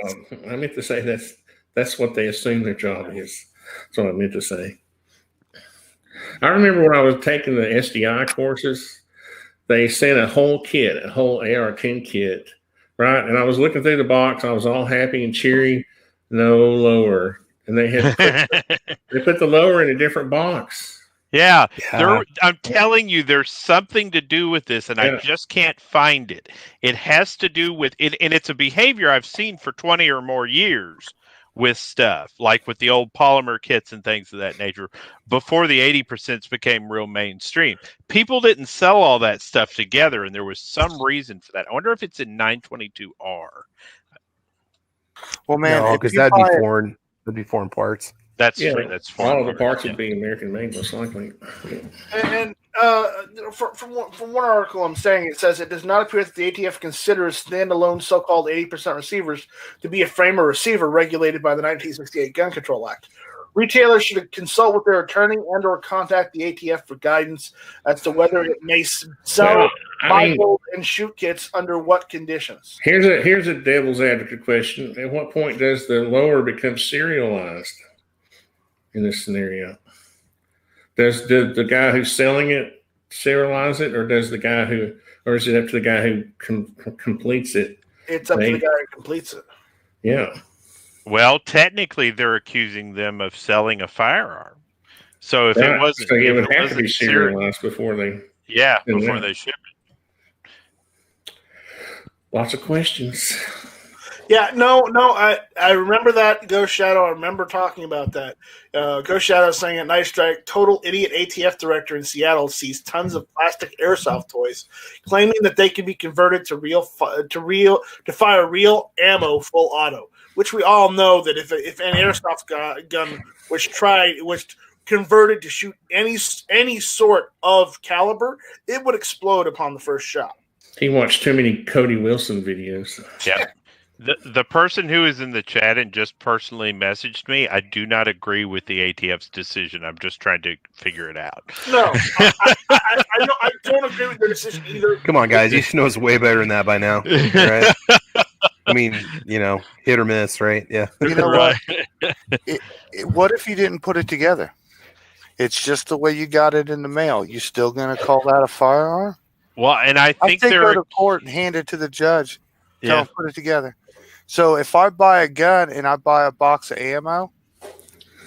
I meant to say that's what they assume their job is. That's what I meant to say. I remember when I was taking the SDI courses, they sent a whole AR-10 kit, right? And I was looking through the box. I was all happy and cheery. No lower. And they put the lower in a different box. Yeah. I'm telling you, there's something to do with this, and I just can't find it. It has to do with it, and it's a behavior I've seen for 20 or more years with stuff, like with the old polymer kits and things of that nature, before the 80% became real mainstream. People didn't sell all that stuff together, and there was some reason for that. I wonder if it's in 922R. Well, man, because that'd be foreign. That'd be foreign parts. That's foreign. All of the parts would be American made, most likely. And from one article I'm saying, it says it does not appear that the ATF considers standalone so-called 80% receivers to be a frame or receiver regulated by the 1968 Gun Control Act. Retailers should consult with their attorney and or contact the ATF for guidance as to whether it may sell, buy, build, and shoot kits under what conditions. Here's a devil's advocate question. At what point does the lower become serialized in this scenario? Does the guy who's selling it serialize it, or is it up to the guy who completes it? It's up to the guy who completes it. Yeah. Well, technically, they're accusing them of selling a firearm. So if it wasn't, so it would have to be serialized before they. Yeah, before they ship it. Lots of questions. Yeah, no, I remember that, Ghost Shadow. I remember talking about that. Ghost Shadow saying at Night Strike, total idiot ATF director in Seattle sees tons of plastic airsoft toys, claiming that they can be converted to fire real ammo full auto. Which we all know that if an airsoft gun was converted to shoot any sort of caliber, it would explode upon the first shot. He watched too many Cody Wilson videos. Yeah. The person who is in the chat and just personally messaged me, I do not agree with the ATF's decision. I'm just trying to figure it out. No, I don't agree with their decision either. Come on, guys. You should know it's way better than that by now. Right? I mean, hit or miss, right? Yeah. You know what? What if you didn't put it together? It's just the way you got it in the mail. You still going to call that a firearm? Well, and I think go to court and hand it to the judge. Tell them put it together. So if I buy a gun and I buy a box of ammo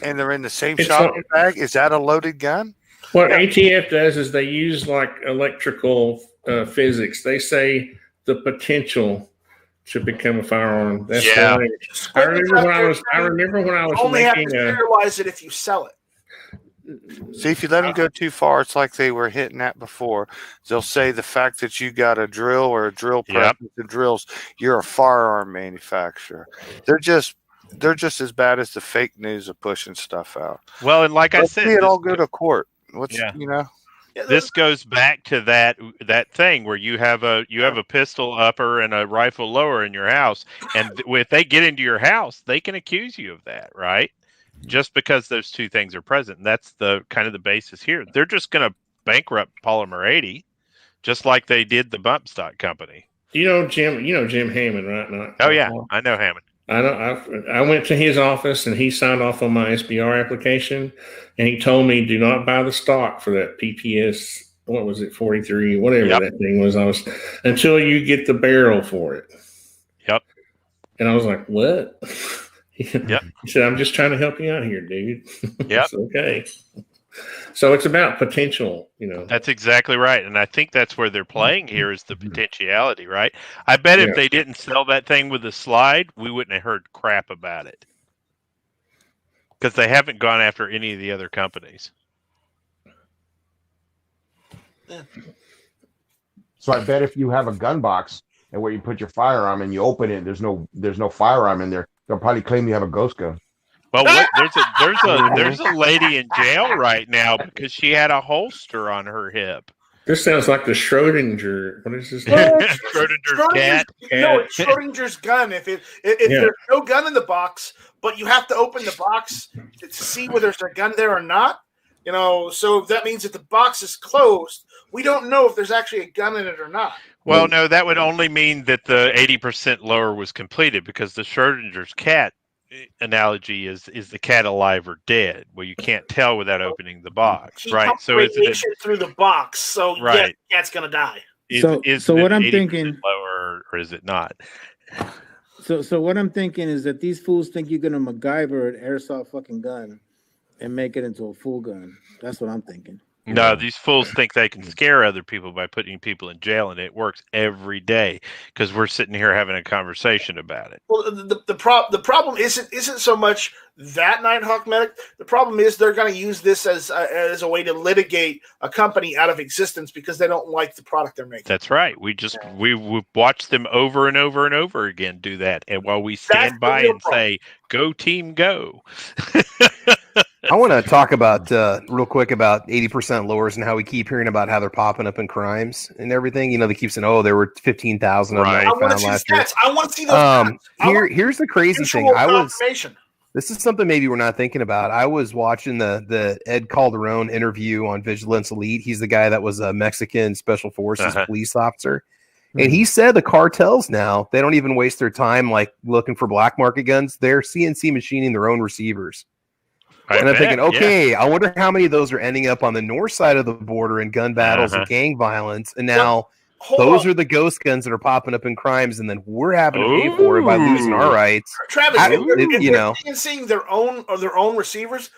and they're in the same shopping bag, is that a loaded gun? What ATF does is they use like electrical physics. They say the potential to become a firearm. That's I remember when I was only have to sterilize it if you sell it. See, if you let them go too far, it's like they were hitting that before. They'll say the fact that you got a drill or a drill press that drills, you're a firearm manufacturer. They're just as bad as the fake news of pushing stuff out. Well, and like I said, it all go to court. This goes back to that thing where you have a pistol upper and a rifle lower in your house, and if they get into your house, they can accuse you of that, right? Just because those two things are present. And that's the kind of the basis here. They're just going to bankrupt Polymer 80, just like they did the bump stock company. Jim Hammond, right? Oh yeah, I know Hammond. I went to his office and he signed off on my SBR application, and he told me do not buy the stock for that PPS. What was it, 43, whatever that thing was. Until you get the barrel for it. Yep. And I was like, what? He said, I'm just trying to help you out here, dude. Yeah. It's okay. So it's about potential, That's exactly right. And I think that's where they're playing here is the potentiality, right? I bet if they didn't sell that thing with a slide, we wouldn't have heard crap about it. Because they haven't gone after any of the other companies. So I bet if you have a gun box and where you put your firearm and you open it, there's no firearm in there, they'll probably claim you have a ghost gun. Well, there's a lady in jail right now because she had a holster on her hip. This sounds like the Schrodinger. What is this? Schrodinger's cat. No, it's Schrodinger's gun. If there's no gun in the box, but you have to open the box to see whether there's a gun there or not. So that means if the box is closed, we don't know if there's actually a gun in it or not. Well, no, that would only mean that the 80% lower was completed because the Schrodinger's cat analogy is the cat alive or dead? Well, you can't tell without opening the box, right? So it's through the box, so right, the cat's gonna die. So what I'm thinking, lower or is it not? So what I'm thinking is that these fools think you're gonna MacGyver an airsoft fucking gun and make it into a full gun. That's what I'm thinking. No, these fools think they can scare other people by putting people in jail, and it works every day because we're sitting here having a conversation about it. Well, the problem isn't so much that Nighthawk Medic. The problem is they're going to use this as a way to litigate a company out of existence because they don't like the product they're making. That's right. We watched them over and over and over again do that, and while we stand by and say, "Go team, go." I want to talk about real quick about 80% lowers and how we keep hearing about how they're popping up in crimes and everything. They keep saying, "Oh, there were 15,000 of them that we found last year." I want to see those. Here's the crazy thing. This is something maybe we're not thinking about. I was watching the Ed Calderon interview on Vigilance Elite. He's the guy that was a Mexican Special Forces police officer. And he said the cartels now, they don't even waste their time looking for black market guns. They're CNC machining their own receivers. And I'm thinking, okay, I wonder how many of those are ending up on the north side of the border in gun battles and gang violence. And now those are the ghost guns that are popping up in crimes, and then we're having to pay for it by losing our rights. Travis, if they're seeing their own receivers,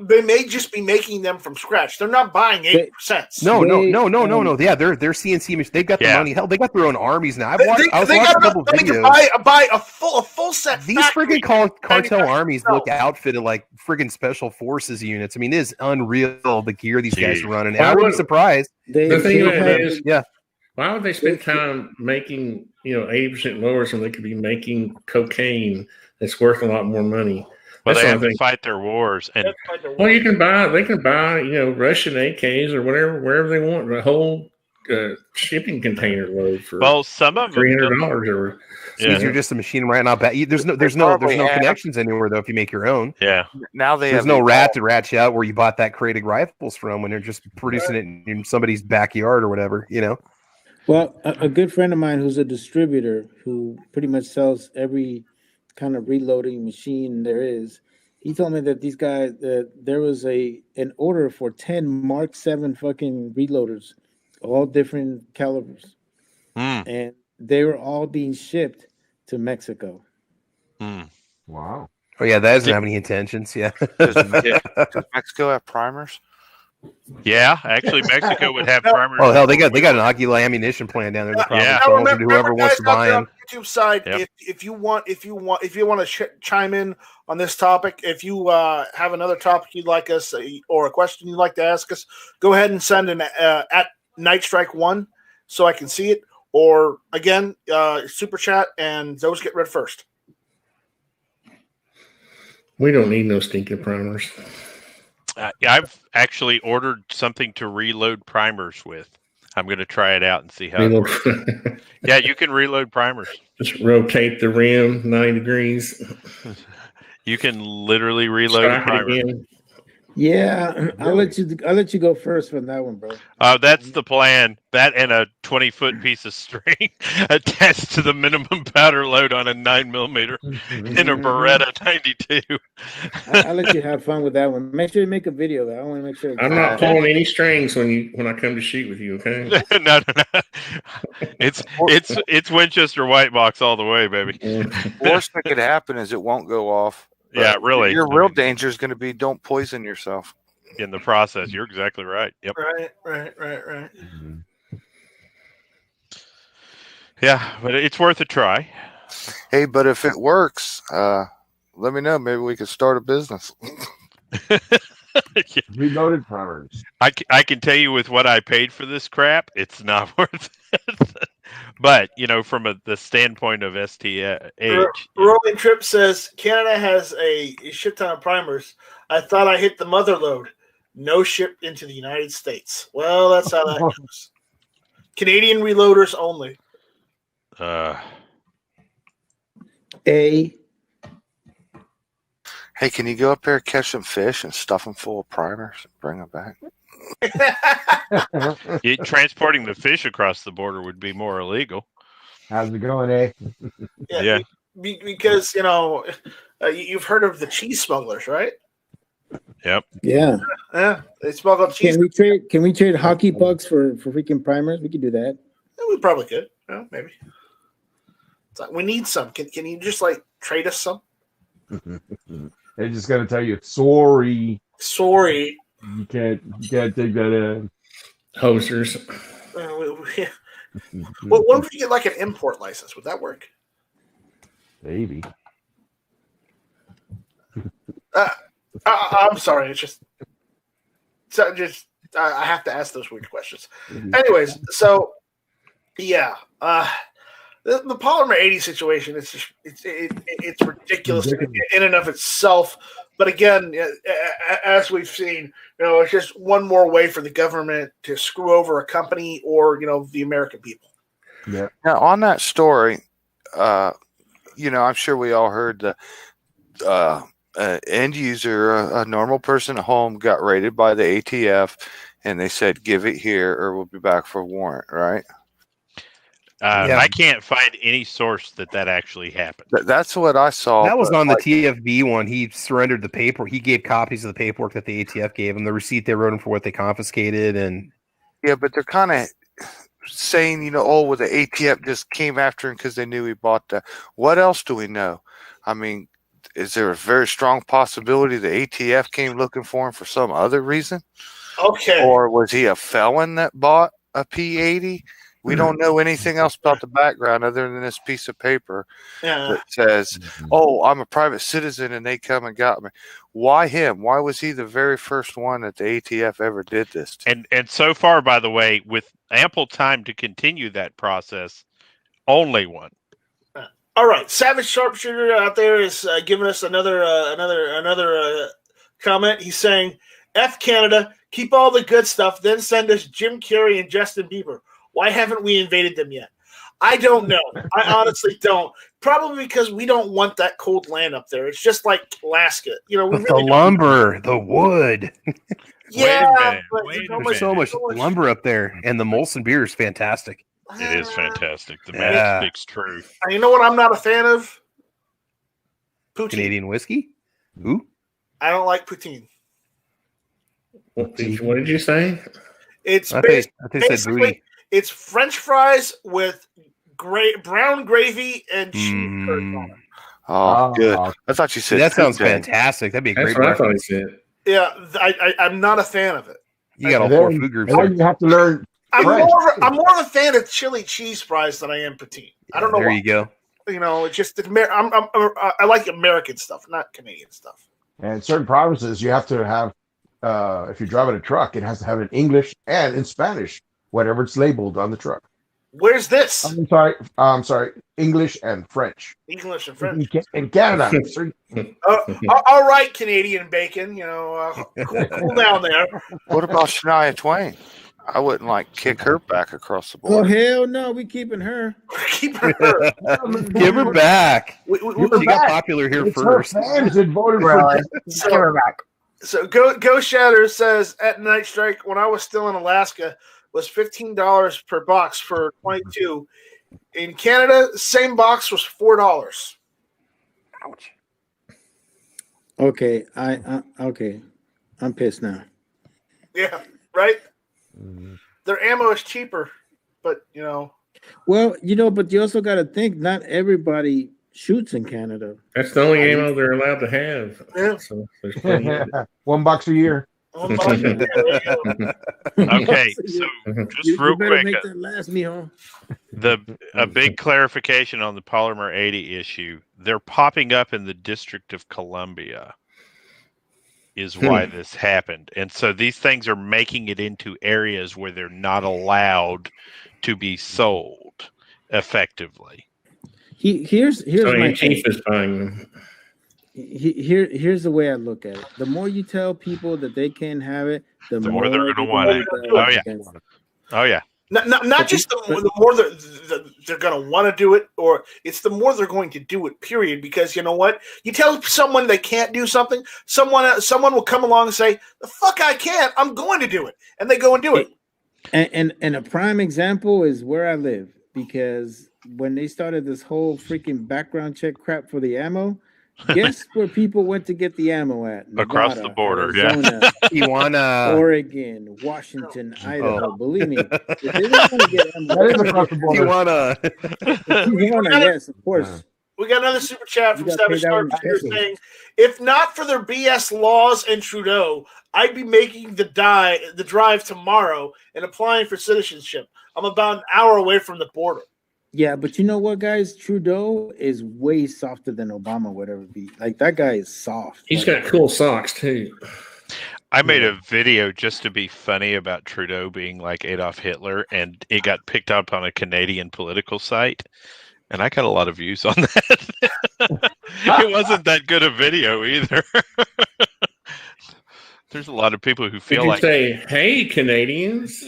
they may just be making them from scratch. They're not buying 8%. No. Yeah, they're CNC. They've got the money. Hell, they got their own armies now. I was watching a couple videos. Buy a full set. These friggin' cartel armies look outfitted like friggin' special forces units. I mean, it is unreal the gear these guys are running. And I wouldn't be surprised. The thing is, why would they spend time making 80% lowers when they could be making cocaine that's worth a lot more money? Well, they have to fight their wars, and they can buy Russian AKs or wherever they want, a whole shipping container load for some of them $300 you're just a machine right now. There's no connections anywhere though if you make your own. Yeah. Now there's no rat to rat you out where you bought that Kratig rifles from when they're just producing it in somebody's backyard or whatever. Well, a good friend of mine who's a distributor who pretty much sells every kind of reloading machine there is. He told me that these guys, there was an order for 10 Mark 7 fucking reloaders, all different calibers, and they were all being shipped to Mexico. Wow. Oh yeah, that doesn't have any intentions. Yeah. Does Mexico have primers? Yeah, actually, Mexico would have primers. Oh hell, they got an Oculus ammunition plant down there. Whoever wants to buy them. YouTube side, if you want to chime in on this topic, if you have another topic you'd like us or a question you'd like to ask us, go ahead and send an at Nightstrike1 so I can see it, or again, super chat, and those get read first. We don't need no stinking primers. I've actually ordered something to reload primers with. I'm going to try it out and see how it works. Yeah, you can reload primers. Just rotate the rim 90 degrees. You can literally reload a primer. Yeah, I'll let you go first on that one, bro. That's the plan. That and a 20-foot piece of string attached to the minimum powder load on a 9mm in a Beretta 92. I'll let you have fun with that one. Make sure you make a video though. I want to make sure. I'm not pulling any strings when I come to shoot with you. Okay? No. It's Winchester white box all the way, baby. Worst that could happen is it won't go off. Yeah, really. Your real danger is going to be don't poison yourself in the process. You're exactly right. Yep. Right. Mm-hmm. Yeah, but it's worth a try. Hey, but if it works, let me know. Maybe we could start a business. Reloaded primers. I can tell you with what I paid for this crap, it's not worth it. But, from the standpoint of STH. Rolling Trip says, Canada has a shit ton of primers. I thought I hit the mother load. No ship into the United States. Well, that's how that goes. Canadian reloaders only. Hey, can you go up there, catch some fish, and stuff them full of primers and bring them back? Transporting the fish across the border would be more illegal. How's it going, eh? Yeah. Because, you've heard of the cheese smugglers, right? Yep. Yeah. Yeah. They smuggle cheese. Can we trade hockey pucks for freaking primers? We could do that. Yeah, we probably could. Yeah, maybe. We need some. Can you just trade us some? They're just gonna tell you sorry. Sorry. You can't take that in. Hosers. Well, what if you get an import license? Would that work? Maybe. I'm sorry. It's just I have to ask those weird questions. Anyways, so yeah, the Polymer 80 situation it's ridiculous in and of itself. But again, as we've seen, it's just one more way for the government to screw over a company or the American people. Yeah. Now on that story, I'm sure we all heard the end user, a normal person at home, got raided by the ATF, and they said, "Give it here, or we'll be back for a warrant." Right? I can't find any source that actually happened. That's what I saw. That was on the TFB one. He surrendered the paper. He gave copies of the paperwork that the ATF gave him, the receipt they wrote him for what they confiscated, and yeah, but they're kind of saying, the ATF just came after him because they knew he bought that. What else do we know? I mean, is there a very strong possibility the ATF came looking for him for some other reason? Okay. Or was he a felon that bought a P80? We don't know anything else about the background other than this piece of paper that says, "Oh, I'm a private citizen," and they come and got me. Why him? Why was he the very first one that the ATF ever did this to? And so far, by the way, with ample time to continue that process, only one. All right, Savage Sharpshooter out there is giving us another comment. He's saying, "F Canada, keep all the good stuff, then send us Jim Carrey and Justin Bieber. Why haven't we invaded them yet?" I don't know. I honestly don't. Probably because we don't want that cold land up there. It's just like Alaska. We really the lumber, the wood. Yeah, so much lumber up there, and the Molson beer is fantastic. It is fantastic. The man speaks truth. You know what I'm not a fan of? Poutine. Canadian whiskey? Who? I don't like poutine. What did you say? It's basically it's French fries with brown gravy and cheese curds on it. Oh, good. I thought you said that sounds fantastic. That'd be a great reference. Yeah, I'm not a fan of it. You got all four food groups. You have to learn. I'm more of a fan of chili cheese fries than I am poutine. I don't know. There you go. It's just I like American stuff, not Canadian stuff. And certain provinces, you have to have. If you're driving a truck, it has to have in English and in Spanish, whatever it's labeled on the truck. Where's this? I'm sorry. English and French. English and French. In Canada. All right, Canadian bacon. Cool down there. What about Shania Twain? I wouldn't kick her back across the border. Oh hell no, we keeping her. Keeping her. Give her back. She got popular here it's first. Her fans that voted Really? for Give her back. So Go Shatter says at Night Strike, when I was still in Alaska, was $15 per box for 22. In Canada, same box was $4. Ouch. Okay, okay. I'm pissed now. Yeah, right? Their ammo is cheaper, but Well, but you also got to think not everybody shoots in Canada. That's the only ammo they're allowed to have. Yeah. So there's plenty of it. $1 a year. Okay, so just real quick, make that last, mijo. a big clarification on the Polymer 80 issue. They're popping up in the District of Columbia is why this happened. And so these things are making it into areas where they're not allowed to be sold effectively. Here's my chief is buying them. Here's the way I look at it. The more you tell people that they can't have it, the more they're going to want it. Oh yeah. Not just the more they're going to want to do it, or it's the more they're going to do it, period. Because you know what? You tell someone they can't do something, someone will come along and say, the fuck I can't, I'm going to do it. And they go and do it. And a prime example is where I live, because when they started this whole freaking background check crap for the ammo, guess where people went to get the ammo at? Nevada, across the border, Arizona, Tijuana, Oregon, Washington, Idaho. Believe me, if they don't want to get ammo, That is across the border. Tijuana, yes, of course. We got another super chat from Savage Star saying, if not for their BS laws and Trudeau, I'd be making the drive tomorrow and applying for citizenship. I'm about an hour away from the border. Yeah, but you know what, guys? Trudeau is way softer than Obama would ever be. Like, that guy is soft. He's got cool socks, too. I made a video just to be funny about Trudeau being like Adolf Hitler, and it got picked up on a Canadian political site, and I got a lot of views on that. It wasn't that good a video either. There's a lot of people who feel like... say, hey, Canadians...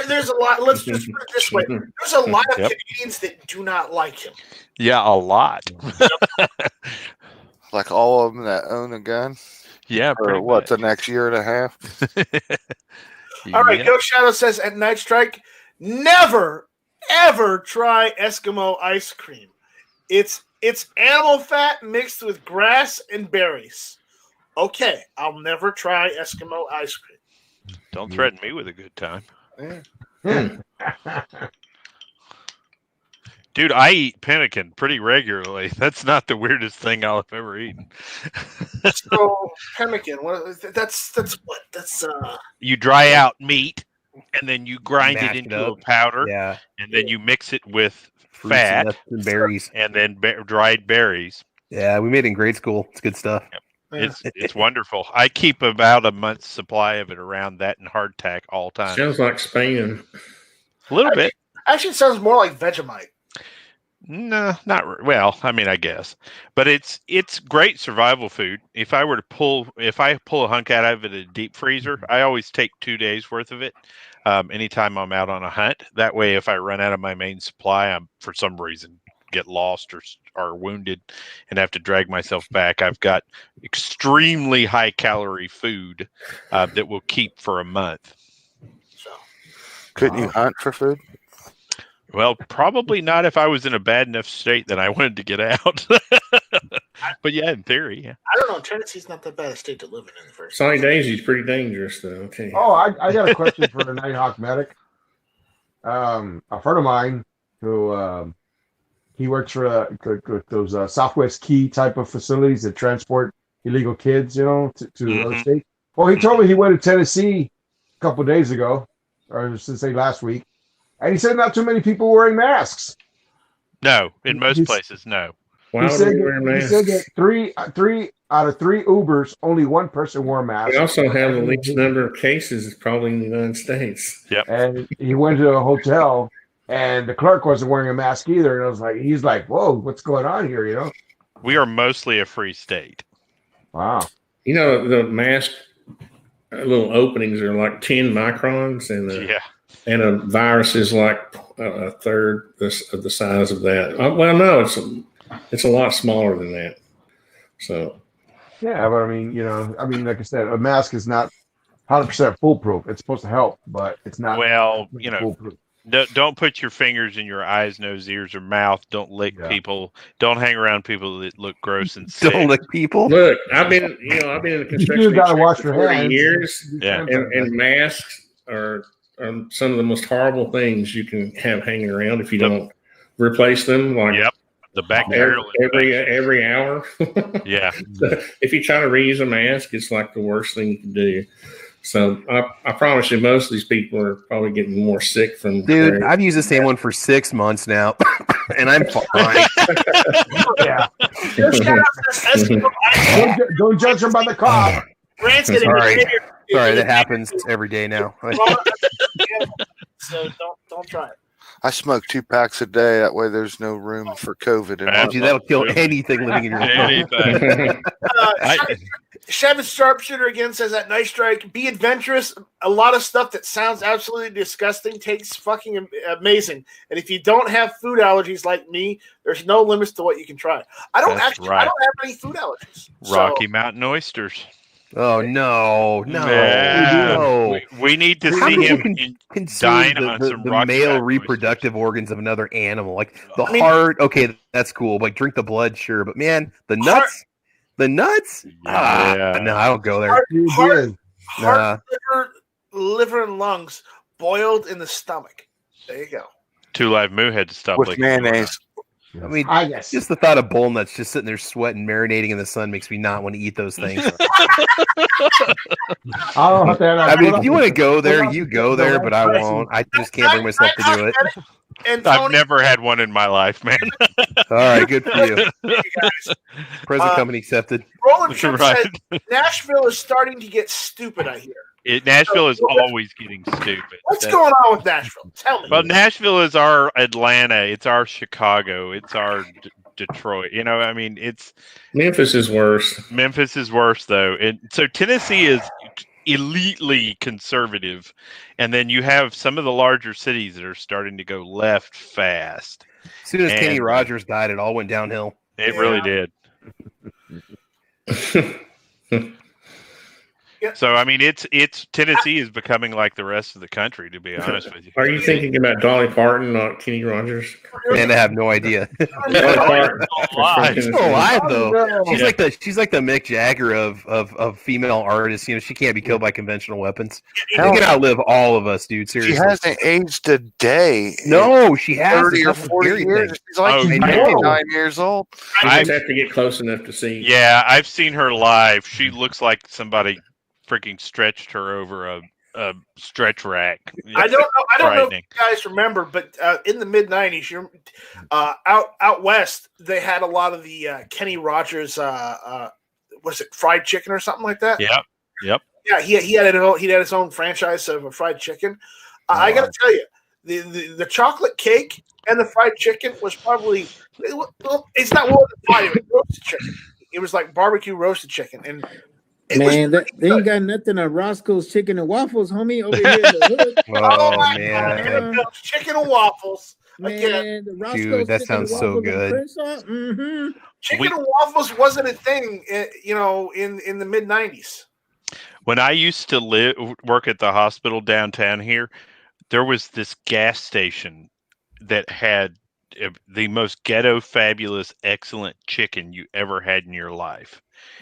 There's a lot. Let's just put it this way: there's a lot of Canadians that do not like him. Yeah, a lot. Like all of them that own a gun. Yeah. For what, the next year and a half? All right. Go Shadow says at Night Strike, never ever try Eskimo ice cream. It's animal fat mixed with grass and berries. Okay, I'll never try Eskimo ice cream. Don't threaten me with a good time. Dude, I eat pemmican pretty regularly. That's not the weirdest thing I'll have ever eaten. So pemmican, that's what? That's you dry out meat and then you grind it into a powder. Yeah. And then you mix it with fruits fat and berries. And then dried berries. Yeah, we made it in grade school. It's good stuff. Yep. It's wonderful. I keep about a month's supply of it around that and hardtack all time. Sounds like Spain. A little bit. Actually, it sounds more like Vegemite. No, not well. I mean, I guess, but it's great survival food. If I pull a hunk out of it in a deep freezer, I always take 2 days worth of it. Anytime I'm out on a hunt, that way, if I run out of my main supply, I'm for some reason get lost or wounded and have to drag myself back, I've got extremely high calorie food that will keep for a month. So, couldn't you hunt for food? Well, probably not if I was in a bad enough state that I wanted to get out. But yeah, in theory, yeah. I don't know. Tennessee's not that bad a state to live in the first. Sonny Daisy's pretty dangerous, though. Okay. Oh, I got a question for the Nighthawk medic. A friend of mine who he works for those Southwest Key type of facilities that transport illegal kids, to other states. Well, he told me he went to Tennessee a couple of days ago, or since last week, and he said not too many people wearing masks. No, in most places, no. Why he said that three out of 3 Ubers, only one person wore a mask. We also have the least number of cases probably in the United States. Yep. And he went to a hotel, and the clerk wasn't wearing a mask either. And he's like, whoa, what's going on here, We are mostly a free state. Wow. The mask little openings are like 10 microns, and a virus is like a third of the size of that. Well, no, it's a lot smaller than that. So Yeah, but I mean, like I said, a mask is not 100% foolproof. It's supposed to help, but it's not. Well, foolproof. Don't put your fingers in your eyes, nose, ears, or mouth. Don't lick people. Don't hang around people that look gross and sick. Don't lick people. Look, I've been in the construction You gotta wash for your 40 hands. years, Yeah. and masks are some of the most horrible things you can have hanging around if you don't replace them. Like the bacterial every hour. Yeah. If you try to reuse a mask, it's like the worst thing you can do. So I promise you, most of these people are probably getting more sick from. Dude, I've used the same one for 6 months now, and I'm fine. Yeah. Don't judge them by the cough. Sorry, that happens every day now. So don't try it. I smoke 2 packs a day. That way, there's no room for COVID. That'll kill anything living in your anything. Shavit Sharpshooter again says at Night Strike, be adventurous. A lot of stuff that sounds absolutely disgusting tastes fucking amazing. And if you don't have food allergies like me, there's no limits to what you can try. I don't have any food allergies. Rocky Mountain oysters. Oh no! We need to see him dine on some the male reproductive organs of another animal, like the heart. Okay, that's cool. Like drink the blood, sure, but man, the nuts. The nuts? No, I don't go there. Heart, liver, and lungs boiled in the stomach. There you go. 2 Live Moo had to stop with mayonnaise. I mean, just the thought of bull nuts just sitting there sweating, marinating in the sun makes me not want to eat those things. I mean, if you want to go there, you go there, but I won't. I just can't bring myself to do it. And I've never had one in my life, man. All right, good for you. Present company accepted. Roland Tripp said Nashville is starting to get stupid, I hear. Nashville is always getting stupid. What's going on with Nashville? Tell me. Well, Nashville is our Atlanta. It's our Chicago. It's our Detroit. I mean, it's Memphis is worse. Memphis is worse, though. So Tennessee is elitely conservative, and then you have some of the larger cities that are starting to go left fast. As soon as Kenny Rogers died, it all went downhill. It really did. So I mean, it's Tennessee is becoming like the rest of the country, to be honest with you. Are you thinking about Dolly Parton, not Kenny Rogers? And I have no idea. Dolly Parton. She's still alive though. She's like the Mick Jagger of female artists. She can't be killed by conventional weapons. She can outlive all of us, dude. Seriously, she hasn't aged a day. No, she has 30 or 40 years. She's like 99 years old. I just have to get close enough to see. Yeah, I've seen her live. She looks like somebody freaking stretched her over a stretch rack. I don't know if you guys remember, but in the mid '90s, out west, they had a lot of the Kenny Rogers. Was it fried chicken or something like that? Yep. Yeah, he had his own franchise of a fried chicken. I got to tell you, the chocolate cake and the fried chicken was probably it's not more than fried. It was roasted chicken. It was like barbecue roasted chicken, and man, they ain't got nothing on Roscoe's Chicken and Waffles, homie, over here in the hood. Oh man, chicken and waffles. Man, dude, that sounds so good. Mm-hmm. Chicken and waffles wasn't a thing, in the mid '90s. When I used to work at the hospital downtown here, there was this gas station that had the most ghetto, fabulous, excellent chicken you ever had in your life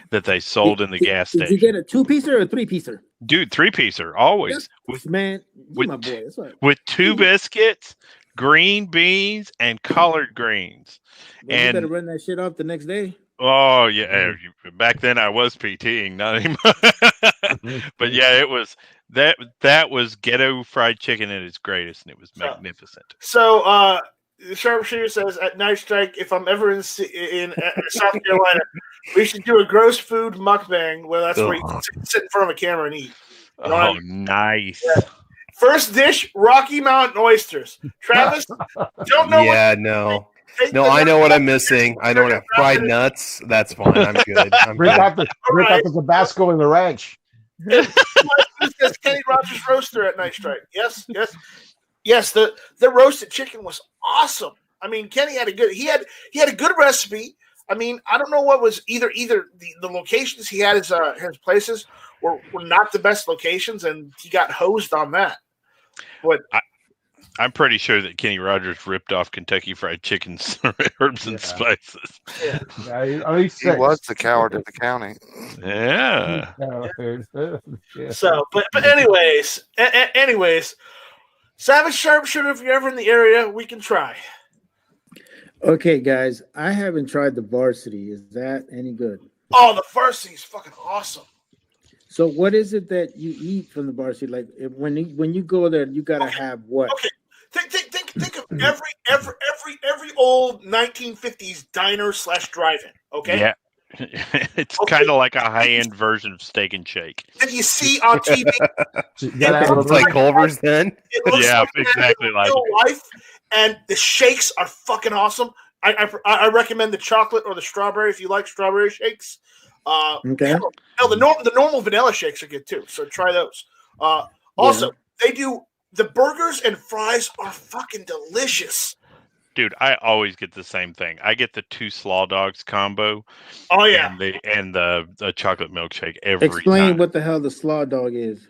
that they sold in the gas station. Did you get a 2-piecer or a 3-piecer? Dude, 3-piecer, always. Man, you my boy. That's right. With 2 biscuits, green beans, and collard greens. Well, you better run that shit off the next day. Oh, yeah. Back then I was PTing, not anymore. But yeah, it was that was ghetto fried chicken at its greatest, and it was magnificent. So, Sharpshooter says at Night Strike, if I'm ever in South Carolina, we should do a gross food mukbang where that's where you sit in front of a camera and eat. Oh, nice. Yeah. First dish, Rocky Mountain oysters. Travis, don't know. Yeah, no. No, I know what I'm missing. I know what fried nuts. That's fine. I'm good. Bring out the Tabasco and the ranch. Says Kenny Rogers roaster at Night Strike. Yes. The roasted chicken was awesome. I mean, Kenny had a good recipe. I mean, I don't know what was either the locations he had his places were not the best locations, and he got hosed on that. But I'm pretty sure that Kenny Rogers ripped off Kentucky Fried Chicken's herbs and spices. Yeah, he was the coward of the county. Yeah. So, but anyways, Savage Sharpshooter, if you're ever in the area, we can try. Okay, guys, I haven't tried the Varsity. Is that any good? Oh, the Varsity is fucking awesome. So, what is it that you eat from the Varsity? Like when you go there, you gotta have what? Okay, think of every old 1950s diner / drive-in. Okay. Yeah. It's kind of like a high-end version of Steak and Shake. That you see on TV. It's like Culver's then? Yeah, exactly like real life, and the shakes are fucking awesome. I recommend the chocolate or the strawberry if you like strawberry shakes. Okay. Hell, the normal vanilla shakes are good too, so try those. Also, they do the burgers and fries are fucking delicious. Dude, I always get the same thing. I get the 2 Slaw Dogs combo. Oh yeah, and the chocolate milkshake every Explain time. what the hell the Slaw Dog is.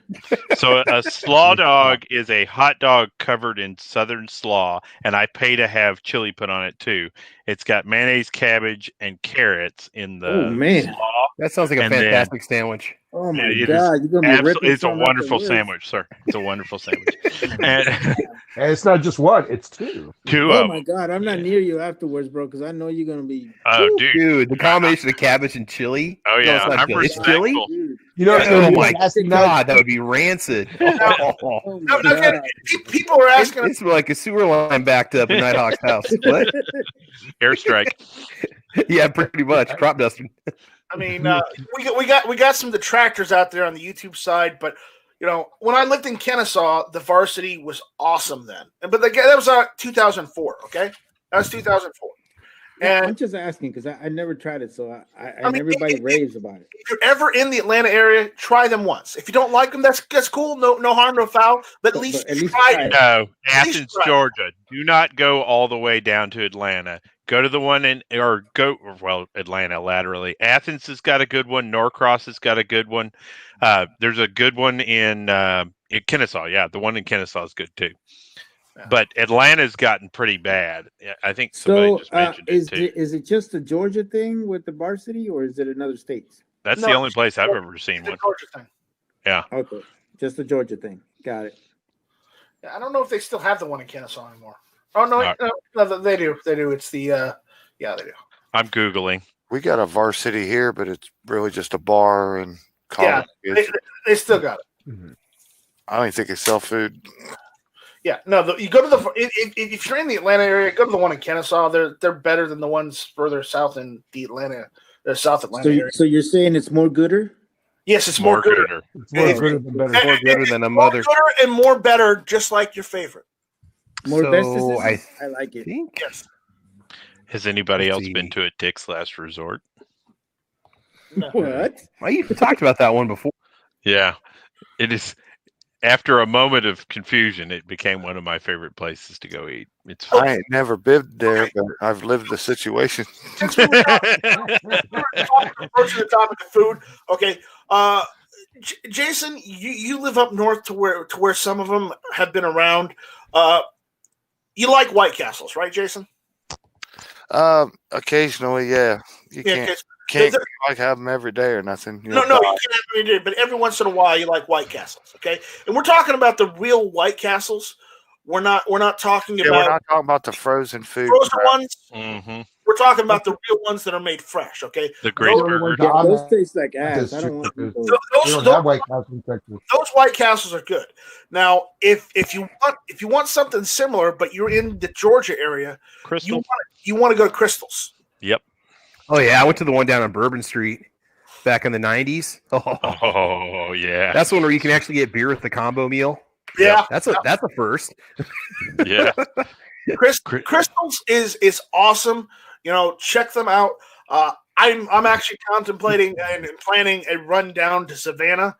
So a slaw dog is a hot dog covered in southern slaw, and I pay to have chili put on it too. It's got mayonnaise, cabbage, and carrots in the slaw. That sounds like a fantastic sandwich. Oh my God, you're gonna be ripping. It's a wonderful sandwich, sir. It's a wonderful sandwich. And it's not just one; it's 2. 2 Oh of my them. God, I'm not near you afterwards, bro, because I know you're gonna be. Oh, dude, the combination of cabbage and chili. Oh yeah, no, I'm it's chili. You know, oh my God, that would be rancid. Oh my God. People were asking. It's like a sewer line backed up in Nighthawk's house. What? Airstrike. Yeah, pretty much. Crop dusting. I mean, we got some detractors out there on the YouTube side, but you know, when I lived in Kennesaw, the Varsity was awesome then. But that was 2004. Okay, that was 2004. And I'm just asking because I never tried it, so I mean, everybody raves about it. If you're ever in the Atlanta area, try them once. If you don't like them, that's cool. No harm, no foul. But at least try it. No, Athens, Georgia. Do not go all the way down to Atlanta. Go to the one Atlanta laterally. Athens has got a good one. Norcross has got a good one. There's a good one in Kennesaw. Yeah, the one in Kennesaw is good too. But Atlanta's gotten pretty bad. I think somebody just mentioned it too. Is it just a Georgia thing with the Varsity, or is it another states? That's the only place I've ever seen one. Georgia thing. Yeah. Okay, just the Georgia thing. Got it. Yeah, I don't know if they still have the one in Kennesaw anymore. Oh no, they do. They do. It's the they do. I'm Googling. We got a Varsity here, but it's really just a bar and college. Yeah, they still got it. Mm-hmm. I don't even think they sell food. Yeah, no. You go to if you're in the Atlanta area, go to the one in Kennesaw. They're better than the ones further south in the South Atlanta area. So you're saying it's more gooder? Yes, it's more gooder. It's more gooder than better. More gooder than a mother. More gooder and more better, just like your favorite. More So I like it. Yes. Has anybody else been to a Dick's Last Resort? No. What? Well, you talked about that one before. Yeah, it is. After a moment of confusion, it became one of my favorite places to go eat. It's fun. I ain't never been there, but I've lived the situation. Since we were approaching the topic of food, okay. Jason, you live up north to where some of them have been around. You like White Castles, right, Jason? Occasionally, yeah. You can't like have them every day or nothing. No, you can't have them every day, but every once in a while you like White Castles, okay? And we're talking about the real White Castles. We're not talking about. We're not talking about the frozen food. Frozen ones. Mm-hmm. We're talking about the real ones that are made fresh, okay? The great burgers. Those taste like ass. I don't want those. Those White Castles are good. Now, if you want something similar, but you're in the Georgia area, you want to go to Crystals. Yep. Oh yeah, I went to the one down on Bourbon Street back in the 90s. Oh yeah, that's one where you can actually get beer with the combo meal. Yeah, that's a first. Yeah, Crystals is awesome. You know, check them out. I'm actually contemplating and planning a run down to Savannah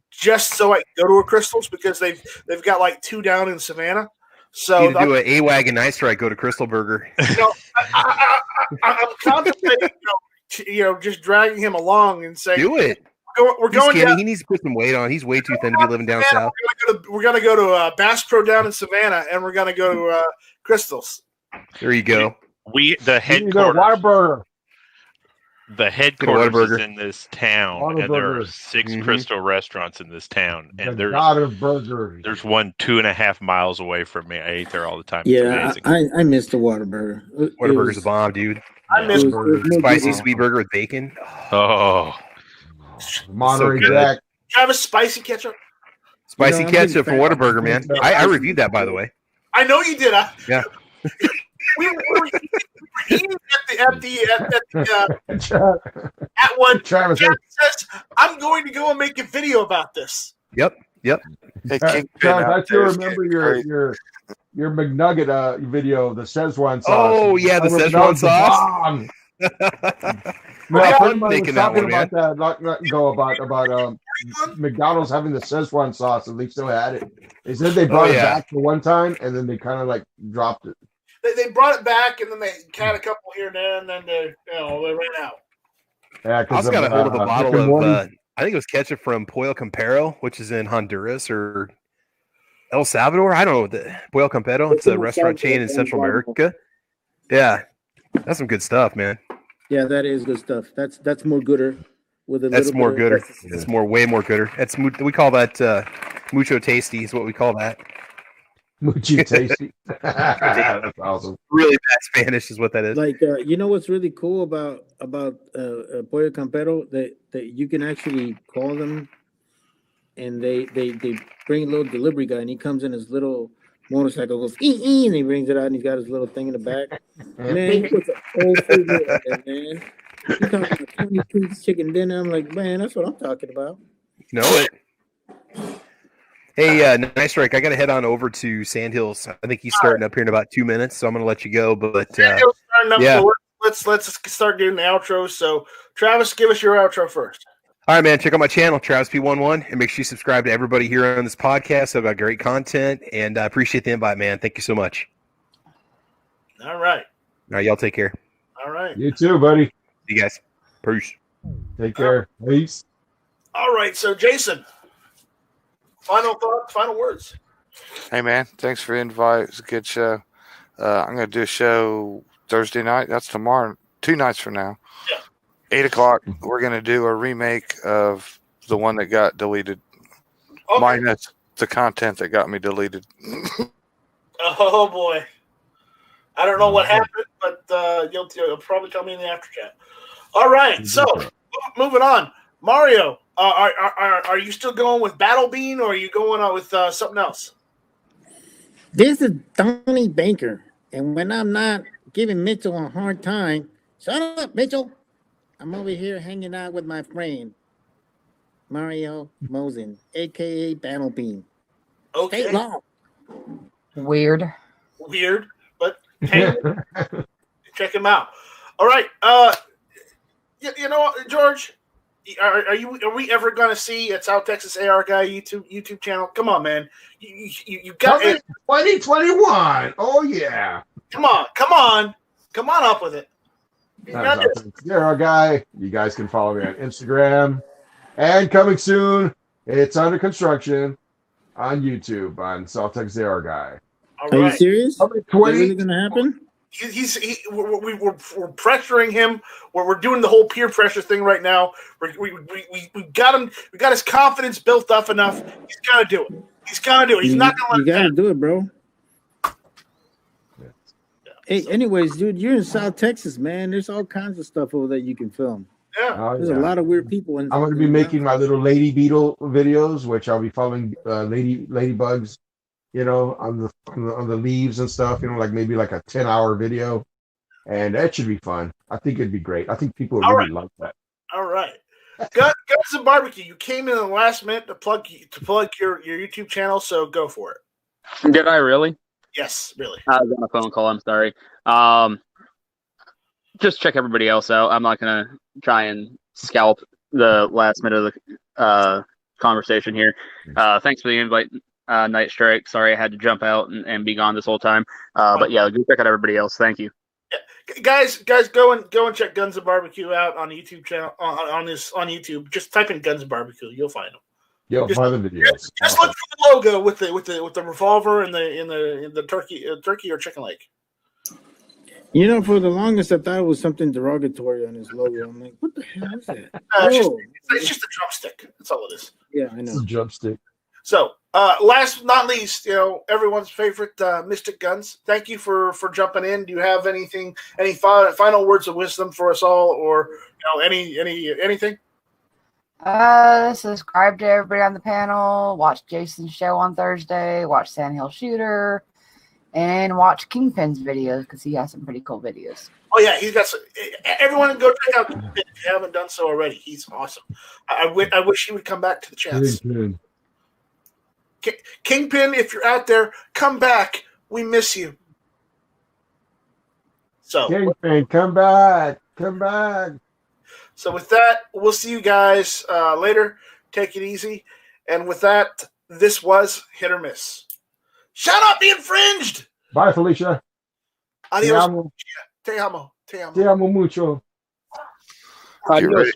just so I can go to a Crystals because they've got like 2 down in Savannah. So you do an A-Wagon Night Strike, go to Crystal Burger. I'm contemplating, just dragging him along and saying, do it. We're going skinny. down. He needs to put some weight on. He's way too thin to be living down south. We're gonna go to Bass Pro down in Savannah, and we're gonna go to Crystals. There you go. The headquarters. The headquarters is in this town, and there are 6 Crystal restaurants in this town, and there's there's one 2.5 miles away from me. I ate there all the time. Yeah, I missed the Whataburger. Whataburger's a bomb, dude. I missed spicy sweet burger with bacon. Oh, Monterey Jack. Travis, spicy ketchup. Spicy ketchup for Whataburger, man. I reviewed that, by the way. I know you did. Yeah. we were eating at one. Travis says, "I'm going to go and make a video about this." Yep. Travis, I still remember your McNugget video, the Szechuan sauce. Oh yeah, the Szechuan sauce. Well, was talking about that, about McDonald's having the Szechuan sauce, and they still had it. They said they brought it back for one time, and then they kind of like dropped it. They brought it back, and then they had a couple here and there, and then they ran out. Yeah, I just got a hold of a bottle of I think it was ketchup from Pollo Campero, which is in Honduras or El Salvador. I don't know what the Pollo Campero. It's a restaurant chain in Central America. Yeah, that's some good stuff, man. Yeah, that is good stuff. That's more gooder. That's more gooder. It's way more gooder. We call that mucho tasty. Is what we call that. Mucho tasty. That's awesome. Really bad Spanish is what that is. Like what's really cool about Pollo Campero that you can actually call them, and they bring a little delivery guy, and he comes in his little motorcycle, goes and he brings it out, and he's got his little thing in the back. Man, he puts a whole food in there, man. He talking about 20-piece chicken dinner. I'm like, man, that's what I'm talking about. You know it. Hey, Nice Strike, I got to head on over to Sandhills. I think he's starting up here in about 2 minutes, so I'm going to let you go. But Sandhills starting up, so let's start doing the outro. So, Travis, give us your outro first. All right, man. Check out my channel, Travis P11, and make sure you subscribe to everybody here on this podcast. I've got great content, and I appreciate the invite, man. Thank you so much. All right. All right, y'all take care. All right. You too, buddy. See you guys. Peace. Take care. Peace. All right. So, Jason, final thoughts, final words. Hey, man. Thanks for the invite. It's a good show. I'm going to do a show Thursday night. That's tomorrow. 2 nights from now. Yeah. 8 o'clock. We're going to do a remake of the one that got deleted. Okay. Minus the content that got me deleted. Oh, boy. I don't know what happened, but you'll probably tell me in the after chat. All right. So, moving on. Mario, are you still going with Battle Bean, or are you going on with something else? This is Donnie Baker, and when I'm not giving Mitchell a hard time, shut up, Mitchell. I'm over here hanging out with my friend, Mario Mosen, a.k.a. Battle Bean. Okay. State law. Weird, but hey, check him out. All right. You know, George, are we ever going to see a South Texas AR Guy YouTube channel? Come on, man. You got it. 2021. Oh yeah. Come on up with it. AR Guy. You guys can follow me on Instagram, and coming soon, it's under construction on YouTube on South Texas AR Guy. All Are right. you serious? Is that really going to happen? We're pressuring him. We're doing the whole peer pressure thing right now. We got him. We got his confidence built up enough. He's gonna do it. He's not gonna. You gotta do it, bro. Hey, anyways, dude, you're in South Texas, man. There's all kinds of stuff over there you can film. Yeah. There's a lot of weird people. I'm going to be making my little lady beetle videos, which I'll be following ladybugs, on the leaves and stuff. Like maybe like a 10-hour video, and that should be fun. I think it'd be great. I think people would really like that. All right. Guns and Barbecue. You came in the last minute to plug your YouTube channel, so go for it. Did I really? Yes, really. I was on a phone call. I'm sorry. Just check everybody else out. I'm not gonna try and scalp the last minute of the conversation here. Thanks for the invite, Night Strike. Sorry I had to jump out and be gone this whole time. But yeah, go check out everybody else. Thank you. Yeah. Guys, go and check Guns and Barbecue out on YouTube channel on YouTube. Just type in Guns and Barbecue, you'll find them. You'll find the videos. Just look for the logo with the revolver and the turkey or chicken leg. You know, for the longest, I thought it was something derogatory on his logo. I'm like, what the hell is that? It's just a drumstick. That's all it is. Yeah, I know. It's a drumstick. So, last but not least, everyone's favorite Mystic Guns. Thank you for jumping in. Do you have any final words of wisdom for us all, or anything? Subscribe to everybody on the panel. Watch Jason's show on Thursday. Watch Sandhill Shooter. And watch Kingpin's videos because he has some pretty cool videos. Oh yeah, he's got some. Everyone go check out Kingpin if you haven't done so already. He's awesome. I wish he would come back to the chats. Kingpin, if you're out there, come back. We miss you. So Kingpin, come back. So with that, we'll see you guys later. Take it easy. And with that, this was Hit or Miss. Shut up, be infringed. Bye, Felicia. Adios. Te amo. Te amo mucho. Adios.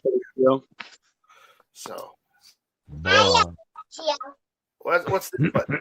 So, Bye. what's the button?